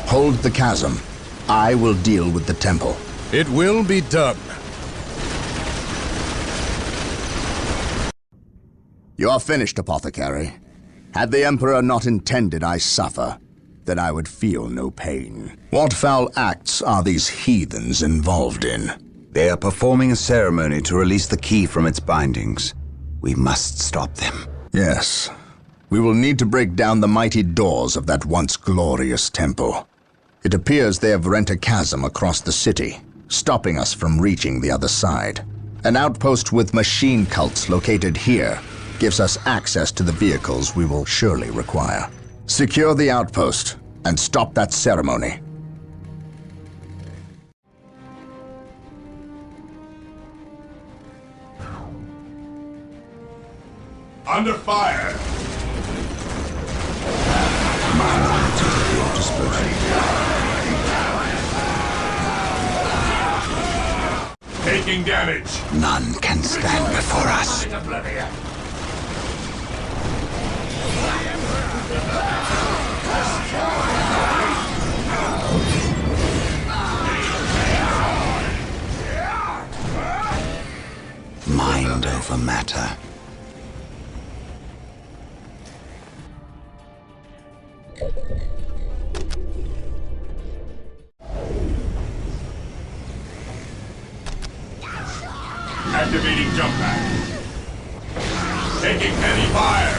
Hold the chasm. I will deal with the temple. It will be done. You are finished, Apothecary. Had the Emperor not intended I suffer, then I would feel no pain. What foul acts are these heathens involved in? They are performing a ceremony to release the key from its bindings. We must stop them. Yes. We will need to break down the mighty doors of that once glorious temple. It appears they have rent a chasm across the city, stopping us from reaching the other side. An outpost with machine cults located here gives us access to the vehicles we will surely require. Secure the outpost and stop that ceremony. Under fire! My knowledge is at your disposal. Taking damage! None can stand before us. Mind over matter. Activating jump pack. Taking heavy fire.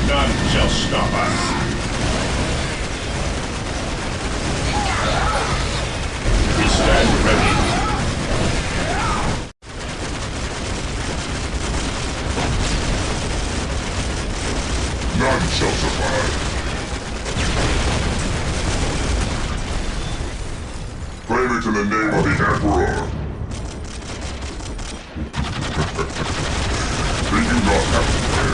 None shall stop us. We stand ready. None shall survive. Claim it in the name of the Emperor. They do not have to pay.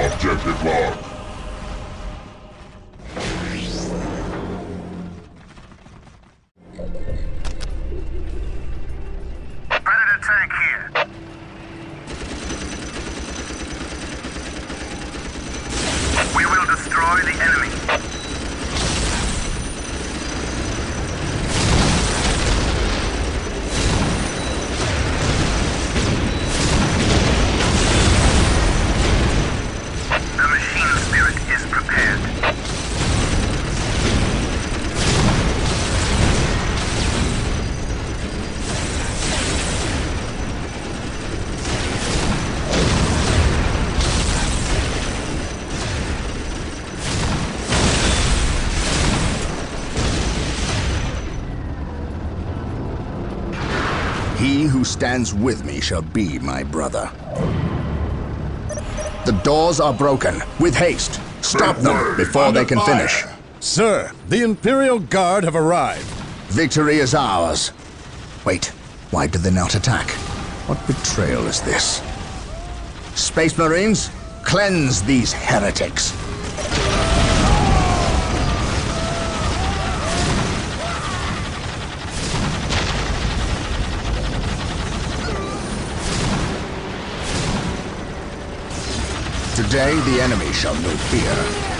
Objective logged. Predator tank here. We will destroy the enemy. The machine spirit is prepared. He who stands with me shall be my brother. The doors are broken. With haste. Stop them before they can finish. Sir, the Imperial Guard have arrived. Victory is ours. Wait, why do they not attack? What betrayal is this? Space Marines, cleanse these heretics. Today, the enemy shall know fear.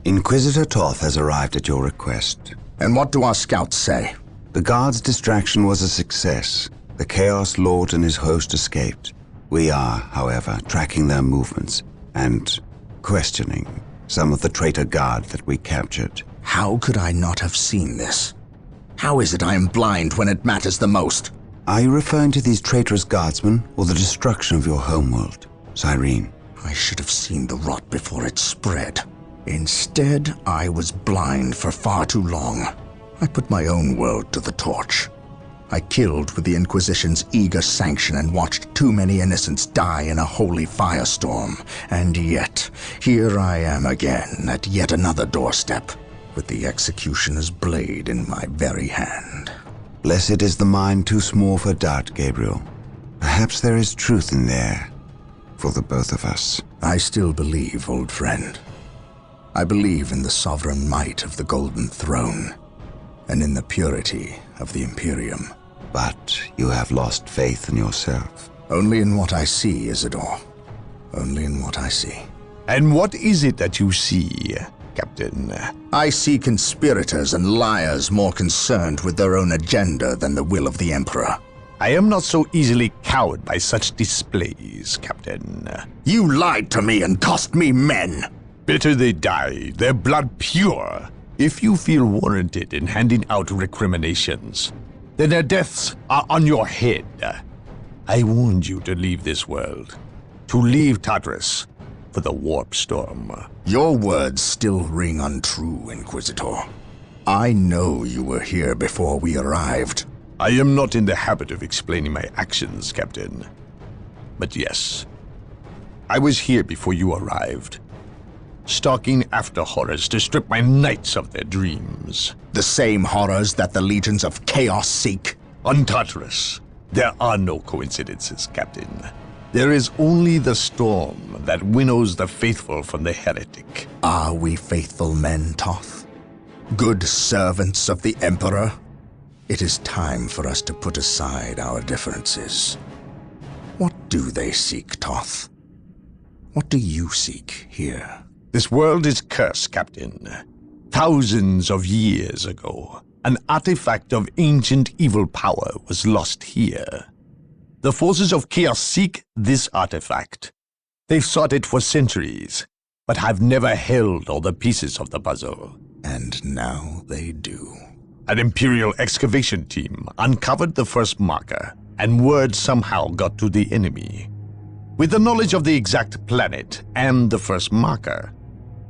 Inquisitor Toth has arrived at your request. And what do our scouts say? The guard's distraction was a success. The Chaos Lord and his host escaped. We are, however, tracking their movements and questioning some of the traitor guard that we captured. How could I not have seen this? How is it I am blind when it matters the most? Are you referring to these traitorous guardsmen or the destruction of your homeworld, Cyrene? I should have seen the rot before it spread. Instead, I was blind for far too long. I put my own world to the torch. I killed with the Inquisition's eager sanction and watched too many innocents die in a holy firestorm. And yet, here I am again at yet another doorstep, with the executioner's blade in my very hand. Blessed is the mind too small for doubt, Gabriel. Perhaps there is truth in there, for the both of us. I still believe, old friend. I believe in the sovereign might of the Golden Throne, and in the purity of the Imperium. But you have lost faith in yourself. Only in what I see, Isidore. Only in what I see. And what is it that you see, Captain? I see conspirators and liars more concerned with their own agenda than the will of the Emperor. I am not so easily cowed by such displays, Captain. You lied to me and cost me men! Better they die, their blood pure. If you feel warranted in handing out recriminations, then their deaths are on your head. I warned you to leave this world, to leave Tartarus for the warp storm. Your words still ring untrue, Inquisitor. I know you were here before we arrived. I am not in the habit of explaining my actions, Captain. But yes, I was here before you arrived, stalking after horrors to strip my knights of their dreams. The same horrors that the legions of chaos seek? On Tartarus, there are no coincidences, Captain. There is only the storm that winnows the faithful from the heretic. Are we faithful men, Toth? Good servants of the Emperor? It is time for us to put aside our differences. What do they seek, Toth? What do you seek here? This world is cursed, Captain. Thousands of years ago, an artifact of ancient evil power was lost here. The forces of chaos seek this artifact. They've sought it for centuries, but have never held all the pieces of the puzzle. And now they do. An Imperial excavation team uncovered the first marker, and word somehow got to the enemy. With the knowledge of the exact planet and the first marker,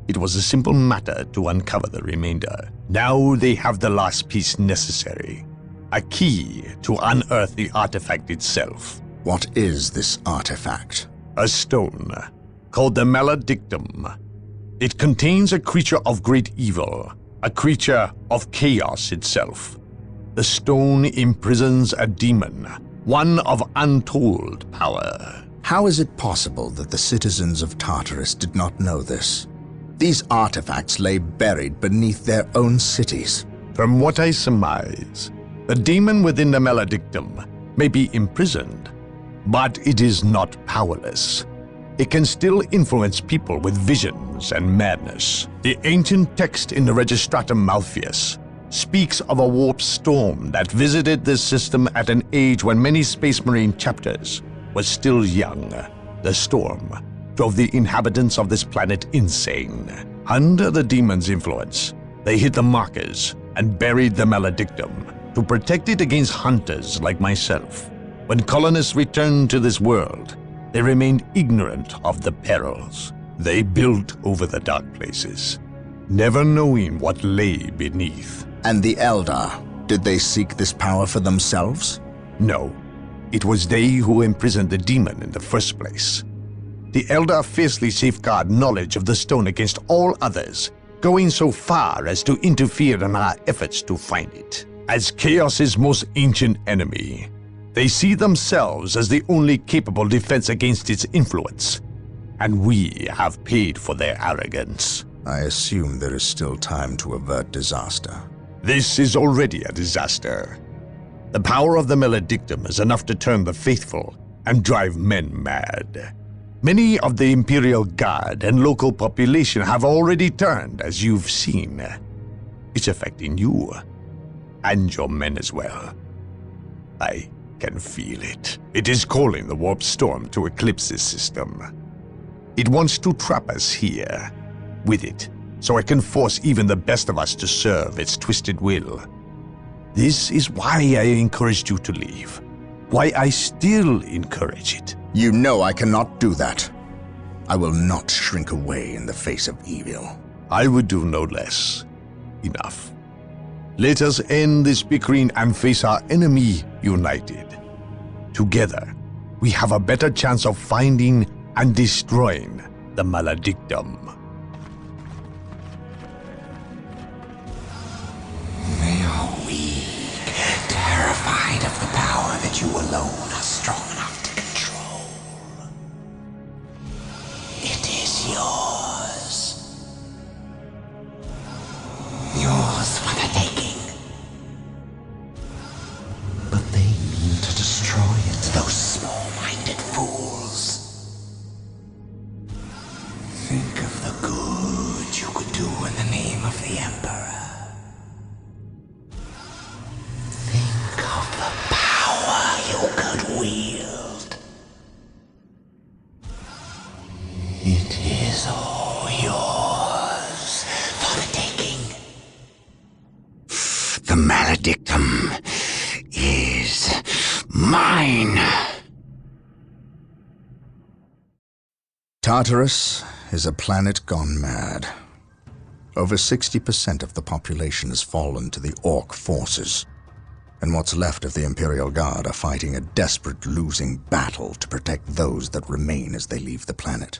it was a simple matter to uncover the remainder. Now they have the last piece necessary. A key to unearth the artifact itself. What is this artifact? A stone, called the Maledictum. It contains a creature of great evil, a creature of chaos itself. The stone imprisons a demon, one of untold power. How is it possible that the citizens of Tartarus did not know this? These artifacts lay buried beneath their own cities. From what I surmise, the demon within the Maledictum may be imprisoned, but it is not powerless. It can still influence people with visions and madness. The ancient text in the Registratum Malpheus speaks of a warp storm that visited this system at an age when many Space Marine chapters were still young. The storm drove the inhabitants of this planet insane. Under the demon's influence, they hit the markers and buried the Maledictum. to protect it against hunters like myself. When colonists returned to this world, they remained ignorant of the perils. They built over the dark places, never knowing what lay beneath. And the Eldar, did they seek this power for themselves? No. It was they who imprisoned the demon in the first place. The Eldar fiercely safeguard knowledge of the stone against all others, going so far as to interfere in our efforts to find it. As Chaos's most ancient enemy, they see themselves as the only capable defense against its influence, and we have paid for their arrogance. I assume there is still time to avert disaster. This is already a disaster. The power of the Maledictum is enough to turn the faithful and drive men mad. Many of the Imperial Guard and local population have already turned, as you've seen. It's affecting you, and your men as well. I can feel it. It is calling the warp storm to eclipse this system. It wants to trap us here, with it, so it can force even the best of us to serve its twisted will. This is why I encouraged you to leave. Why I still encourage it. You know I cannot do that. I will not shrink away in the face of evil. I would do no less. Enough. Let us end this bickering and face our enemy united. Together, we have a better chance of finding and destroying the Maledictum. They are weak, terrified of the power that you alone are strong enough to control. It is yours. Yours for the taking. But they mean to destroy it, those small-minded fools. Think of the good you could do in the name of the Emperor. Think of the power you could wield. It is all yours for the taking. The Maledictum is mine. Tartarus is a planet gone mad. Over 60% of the population has fallen to the Orc forces, and what's left of the Imperial Guard are fighting a desperate losing battle to protect those that remain as they leave the planet.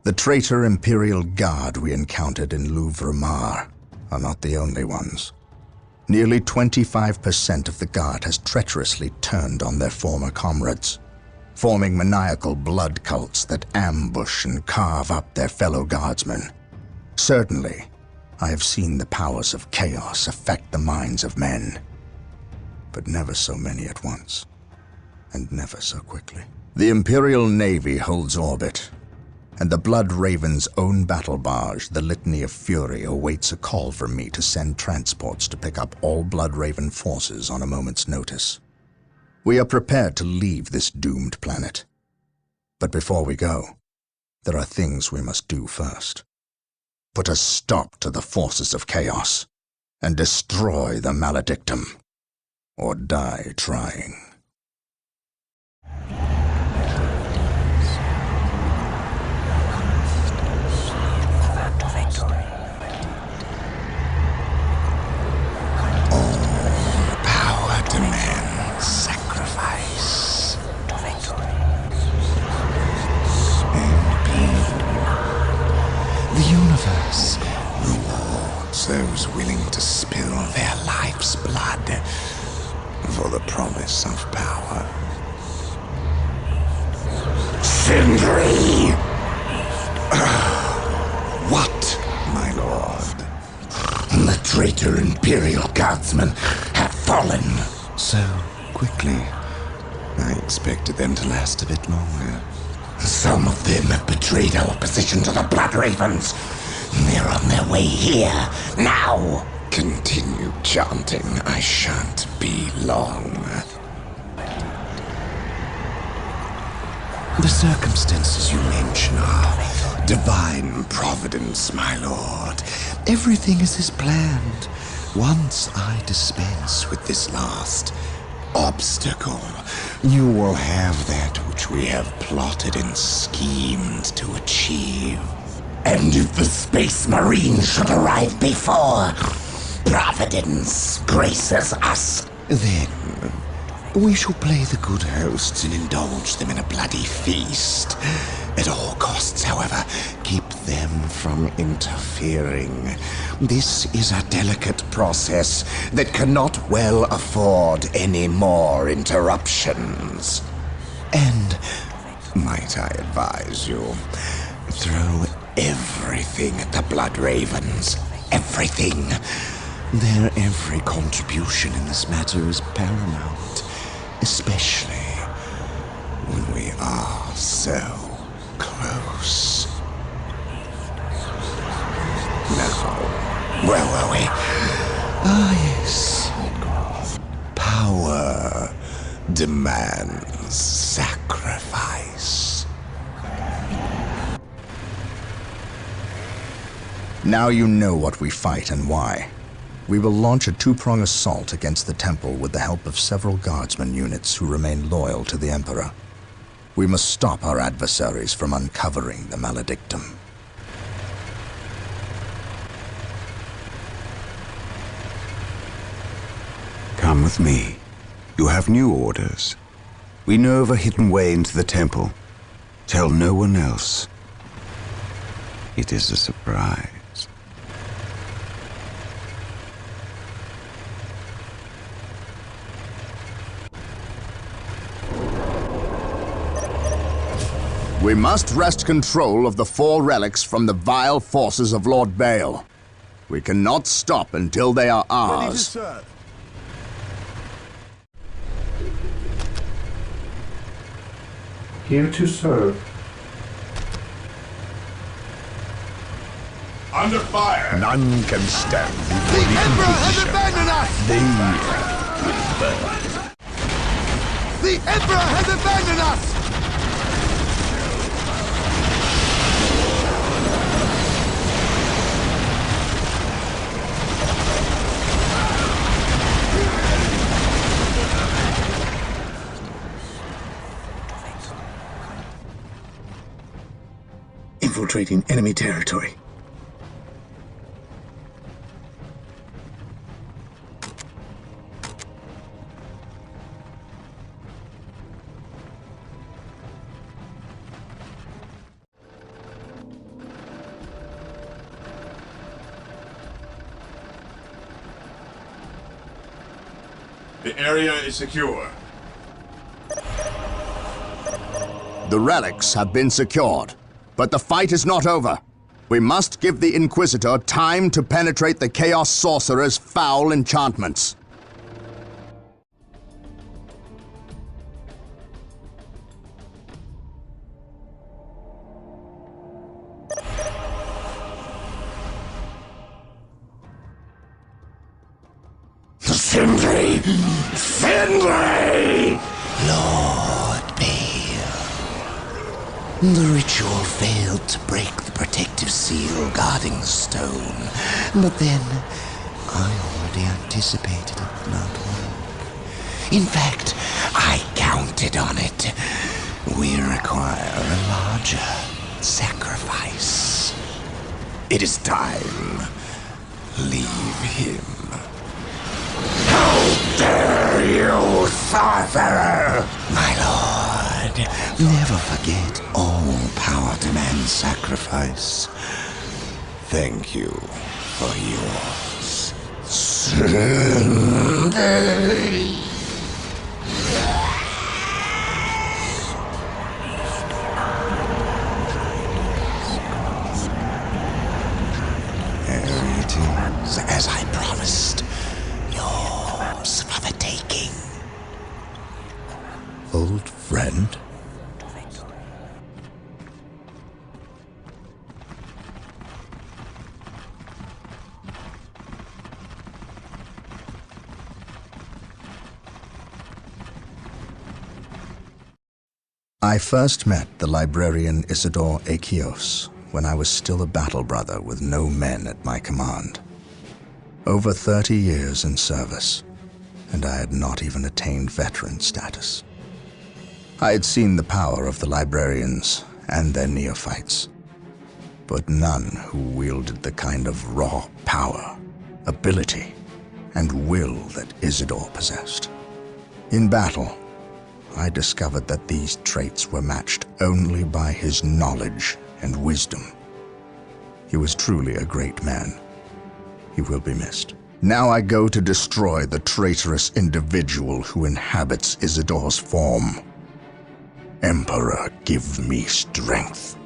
The traitor Imperial Guard we encountered in WARHAMMER are not the only ones. Nearly 25% of the Guard has treacherously turned on their former comrades, forming maniacal blood cults that ambush and carve up their fellow guardsmen. Certainly, I have seen the powers of chaos affect the minds of men, but never so many at once, and never so quickly. The Imperial Navy holds orbit, and the Blood Raven's own battle barge, the Litany of Fury, awaits a call from me to send transports to pick up all Blood Raven forces on a moment's notice. We are prepared to leave this doomed planet. But before we go, there are things we must do first. Put a stop to the forces of chaos, and destroy the Maledictum, or die trying. All power demands sacrifice. And bleed. The universe rewards those willing to spill their life's blood for the promise of power. Sindri! What, my lord? The traitor Imperial Guardsmen have fallen. So quickly. I expected them to last a bit longer. Some of them have betrayed our position to the Blood Ravens. They're on their way here, now. Continue chanting. I shan't be long. The circumstances you mention are divine providence, my lord. Everything is as planned. Once I dispense with this last obstacle, you will have that which we have plotted and schemed to achieve. And if the Space Marine should arrive before Providence graces us, then we shall play the good hosts and indulge them in a bloody feast. At all costs, however, keep them from interfering. This is a delicate process that cannot well afford any more interruptions. And, might I advise you, throw everything at the Blood Ravens. Everything. Their every contribution in this matter is paramount, especially when we are so close. Now, where were we? Ah, yes. Power demands sacrifice. Now you know what we fight and why. We will launch a two-prong assault against the temple with the help of several guardsman units who remain loyal to the Emperor. We must stop our adversaries from uncovering the maledictum. Come with me. You have new orders. We know of a hidden way into the temple. Tell no one else. It is a surprise. We must wrest control of the 4 relics from the vile forces of Lord Baal. We cannot stop until they are ours. Ready to serve. Here to serve. Under fire! None can stand before The Emperor has abandoned us! The Emperor has abandoned us! Infiltrating enemy territory. The area is secure. The relics have been secured, but the fight is not over. We must give the Inquisitor time to penetrate the Chaos Sorcerer's foul enchantments. Sindri! Sindri! Lord Baal. The ritual failed to break the protective seal guarding the stone. But then, I already anticipated it would not work. In fact, I counted on it. We require a larger sacrifice. It is time. Leave him. How dare you, sorcerer! My lord, never forget all power demands sacrifice. Thank you for yours. There it is, as I promised. Yours for the taking. Old friend? I first met the librarian Isidore Achios when I was still a battle brother with no men at my command. Over 30 years in service, and I had not even attained veteran status. I had seen the power of the librarians and their neophytes, but none who wielded the kind of raw power, ability, and will that Isidore possessed. In battle, I discovered that these traits were matched only by his knowledge and wisdom. He was truly a great man. He will be missed. Now I go to destroy the traitorous individual who inhabits Isidore's form. Emperor, give me strength.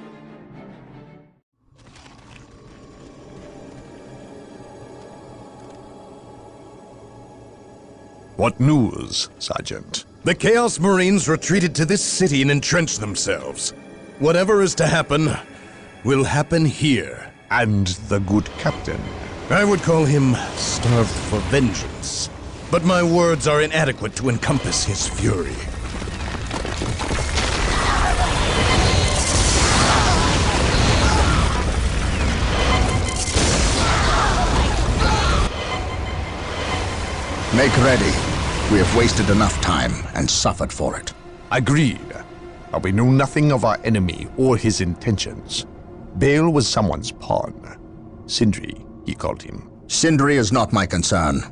What news, Sergeant? The Chaos Marines retreated to this city and entrenched themselves. Whatever is to happen, will happen here. And the good captain? I would call him starved for vengeance, but my words are inadequate to encompass his fury. Make ready. We have wasted enough time and suffered for it. Agreed. But we know nothing of our enemy or his intentions. Bale was someone's pawn. Sindri, he called him. Sindri is not my concern.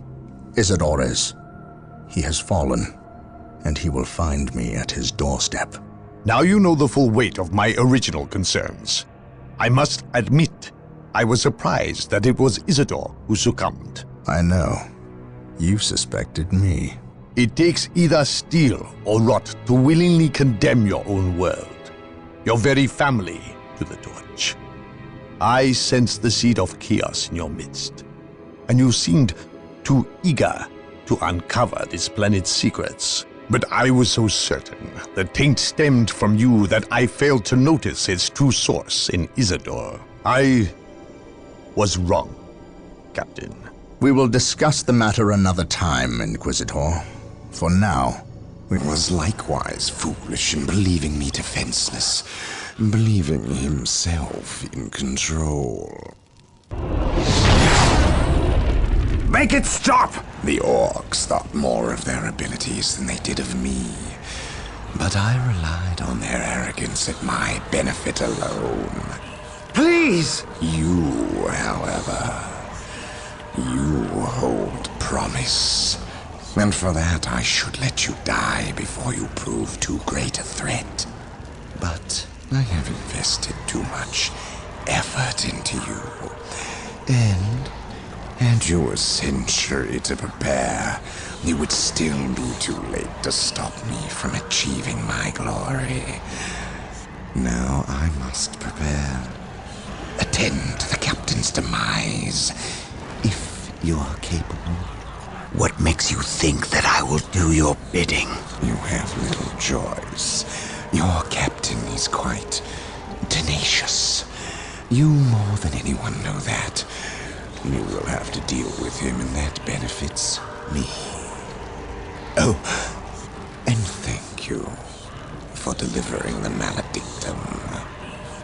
Isidore is. He has fallen, and he will find me at his doorstep. Now you know the full weight of my original concerns. I must admit, I was surprised that it was Isidore who succumbed. I know. You suspected me. It takes either steel or rot to willingly condemn your own world, your very family, to the torch. I sensed the seed of chaos in your midst, and you seemed too eager to uncover this planet's secrets. But I was so certain the taint stemmed from you that I failed to notice its true source in Isidore. I was wrong, Captain. We will discuss the matter another time, Inquisitor. For now, we was likewise foolish in believing me defenseless, believing himself in control. Make it stop! The orcs thought more of their abilities than they did of me. But I relied on their arrogance at my benefit alone. Please! You, however, you hold promise. And for that, I should let you die before you prove too great a threat. But I have invested too much effort into you. And had you a century to prepare, it would still be too late to stop me from achieving my glory. Now I must prepare. Attend to the captain's demise, if you are capable. What makes you think that I will do your bidding? You have little choice. Your captain is quite tenacious. You more than anyone know that. You will have to deal with him, and that benefits me. Oh, and thank you for delivering the maledictum.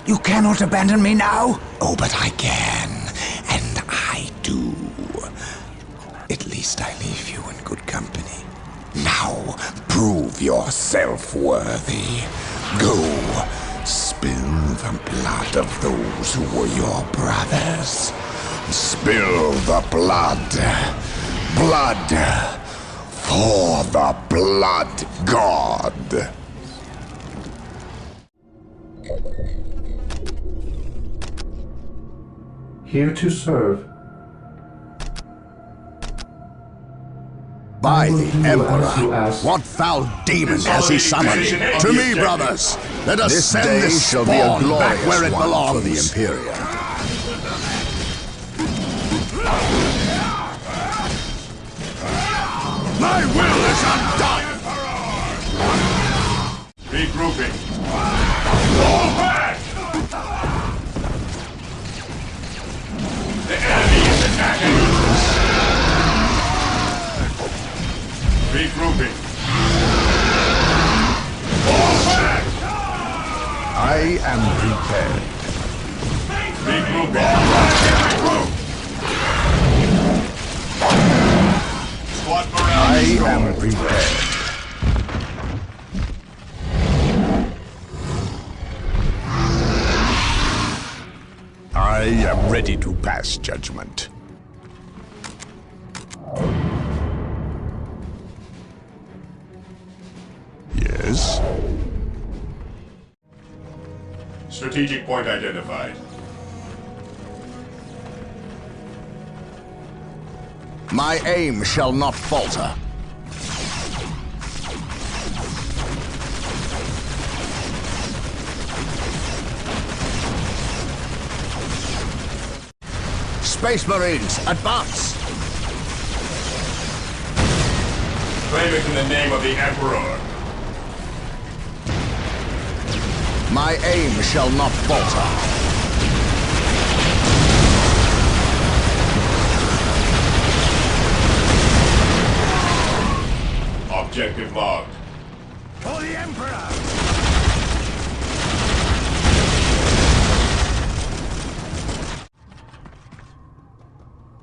You cannot abandon me now? Oh, but I can, and I do. At least I leave you in good company. Now, prove yourself worthy. Go, spill the blood of those who were your brothers. Spill the blood. Blood for the blood god. Here to serve. By the Emperor, what foul demon has he summoned? To me, brothers, let us send this spawn back where it belongs. For the Imperium. My will is undone! Regrouping. Fall back! The enemy is attacking! Regrouping. Fall back! I am prepared. Regrouping. Regroup! prepared. I am ready to pass judgment. Yes? Strategic point identified. My aim shall not falter. Space Marines, advance! Claim it in the name of the Emperor. My aim shall not falter. Objective logged. For the Emperor!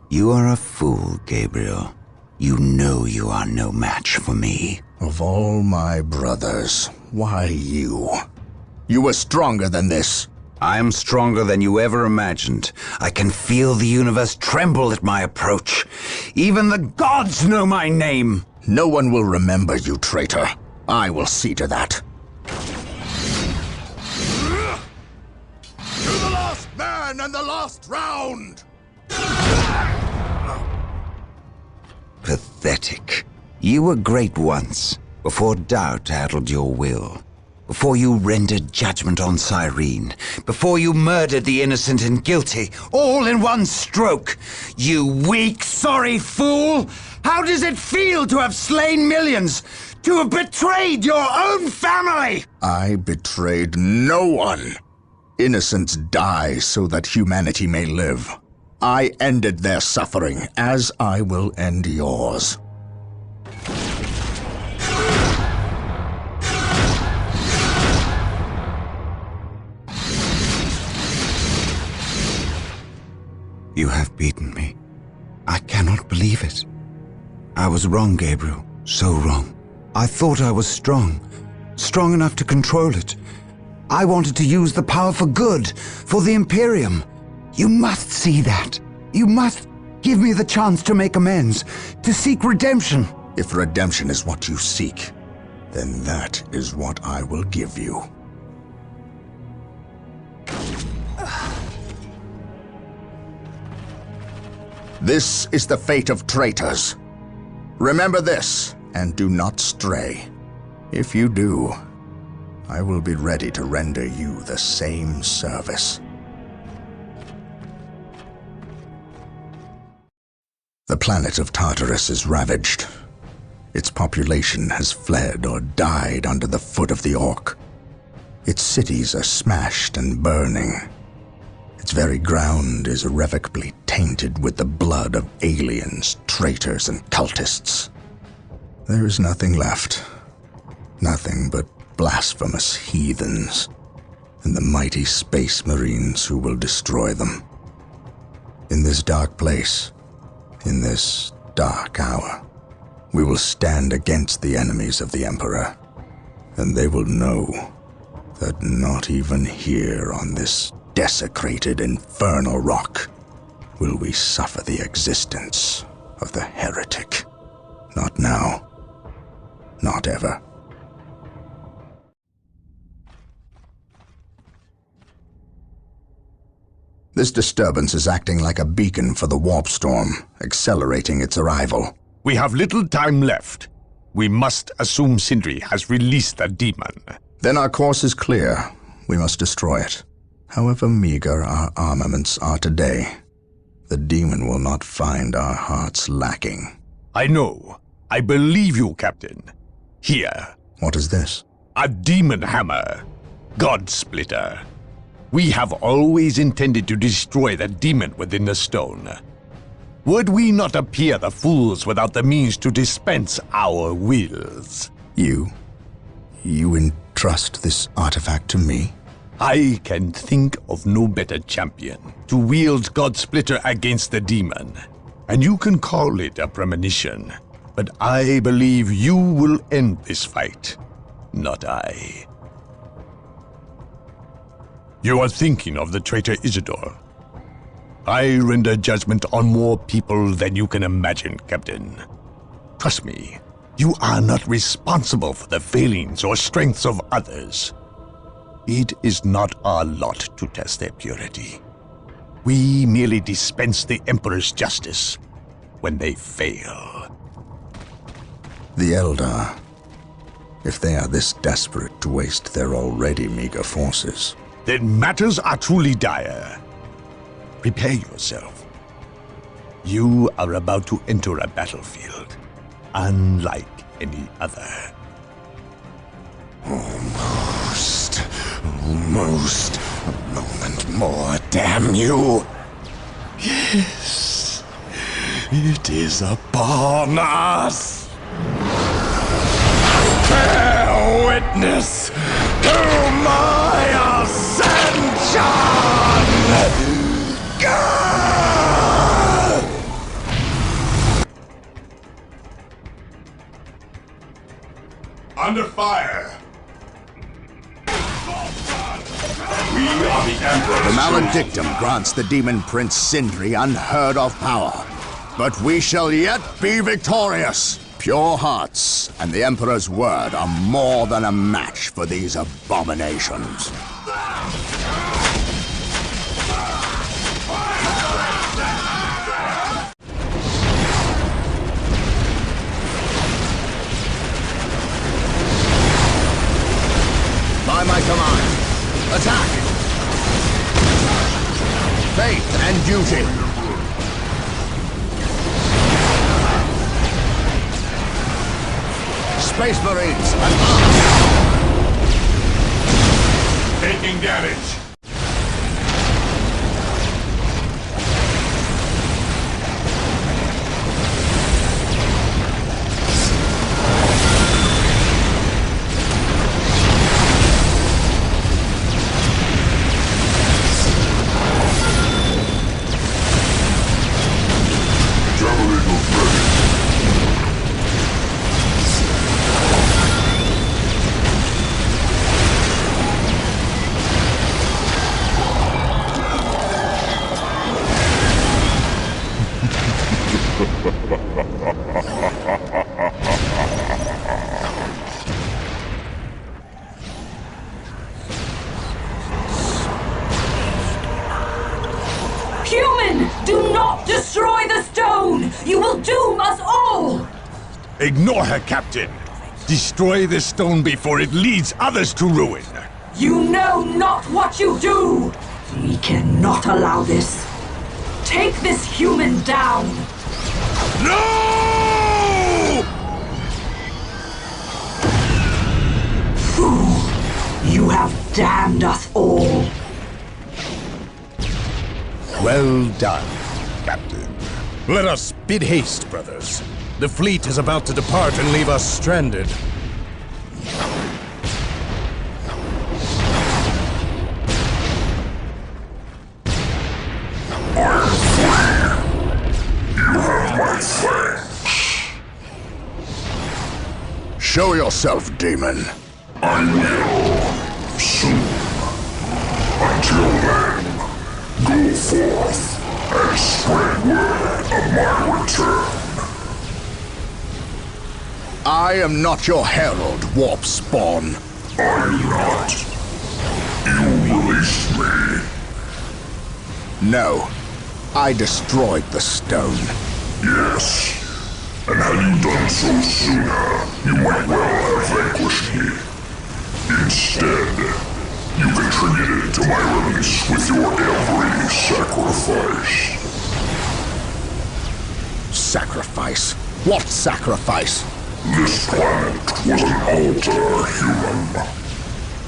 You are a fool, Gabriel. You know you are no match for me. Of all my brothers, why you? You were stronger than this. I am stronger than you ever imagined. I can feel the universe tremble at my approach. Even the gods know my name. No one will remember you, traitor. I will see to that. To the last man and the last round! Pathetic. You were great once, before doubt addled your will. Before you rendered judgment on Cyrene. Before you murdered the innocent and guilty, all in one stroke. You weak, sorry fool! How does it feel to have slain millions? To have betrayed your own family? I betrayed no one. Innocents die so that humanity may live. I ended their suffering, as I will end yours. You have beaten me. I cannot believe it. I was wrong, Gabriel. So wrong. I thought I was strong. Strong enough to control it. I wanted to use the power for good, for the Imperium. You must see that. You must give me the chance to make amends, to seek redemption. If redemption is what you seek, then that is what I will give you. This is the fate of traitors. Remember this, and do not stray. If you do, I will be ready to render you the same service. The planet of Tartarus is ravaged. Its population has fled or died under the foot of the Orc. Its cities are smashed and burning. Its very ground is irrevocably tainted with the blood of aliens, traitors, and cultists. There is nothing left. Nothing but blasphemous heathens and the mighty Space Marines who will destroy them. In this dark place, in this dark hour, we will stand against the enemies of the Emperor, and they will know that not even here on this desecrated infernal rock will we suffer the existence of the heretic. Not now. Not ever. This disturbance is acting like a beacon for the warp storm, accelerating its arrival. We have little time left. We must assume Sindri has released the demon. Then our course is clear. We must destroy it. However meager our armaments are today, the demon will not find our hearts lacking. I know. I believe you, Captain. Here. What is this? A demon hammer. God Splitter. We have always intended to destroy the demon within the stone. Would we not appear the fools without the means to dispense our wills? You entrust this artifact to me? I can think of no better champion to wield God Splitter against the demon. And you can call it a premonition. But I believe you will end this fight, not I. You are thinking of the traitor Isidore. I render judgment on more people than you can imagine, Captain. Trust me, you are not responsible for the failings or strengths of others. It is not our lot to test their purity. We merely dispense the Emperor's justice when they fail. The Eldar, if they are this desperate to waste their already meager forces, then matters are truly dire. Prepare yourself. You are about to enter a battlefield, unlike any other. Almost. A moment more, damn you! Yes, it is upon us! Bear witness to my ascension! Under fire! We are the Emperor. the Maledictum grants the Demon Prince Sindri unheard of power. But we shall yet be victorious. Pure hearts and the Emperor's word are more than a match for these abominations. By my command, attack! Faith and duty. Space Marines, advance! Taking damage. Human! Do not destroy the stone! You will doom us all! Ignore her, Captain. Destroy this stone before it leads others to ruin. You know not what you do! We cannot allow this. Take this human down! No! Fool! You have damned us all! Well done, Captain. Let us bid haste, brothers. The fleet is about to depart and leave us stranded. Show yourself, demon. I will. Soon. Until then, go forth and spread word of my return. I am not your herald, warp spawn. Are you not? You released me. No. I destroyed the stone. Yes. And had you done so sooner, you might well have vanquished me. Instead, you contributed to my release with your every sacrifice. Sacrifice? What sacrifice? This planet was an altar, human.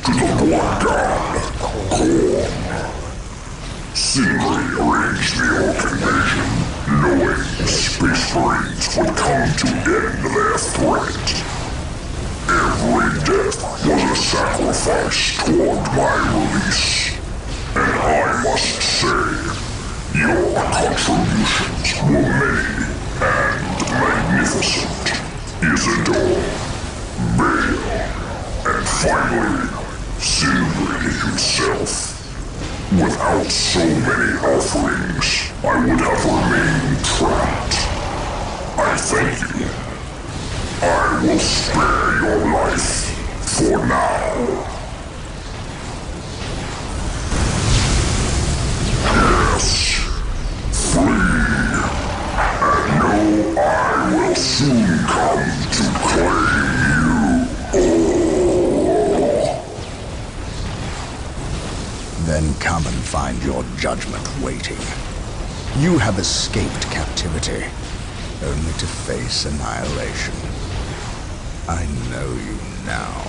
To the war god, Korn. Sindri arranged the Orc invasion, knowing the Space Marines would come to end their threat. Every death was a sacrifice toward my release. And I must say, your contributions were many and magnificent. Isidore, Bale, and finally, Silvery himself. Without so many offerings, I would have remained trapped. I thank you. I will spare your life for now. Yes, flee, and know I will soon come to claim you all. Then come and find your judgment waiting. You have escaped captivity, only to face annihilation. I know you now.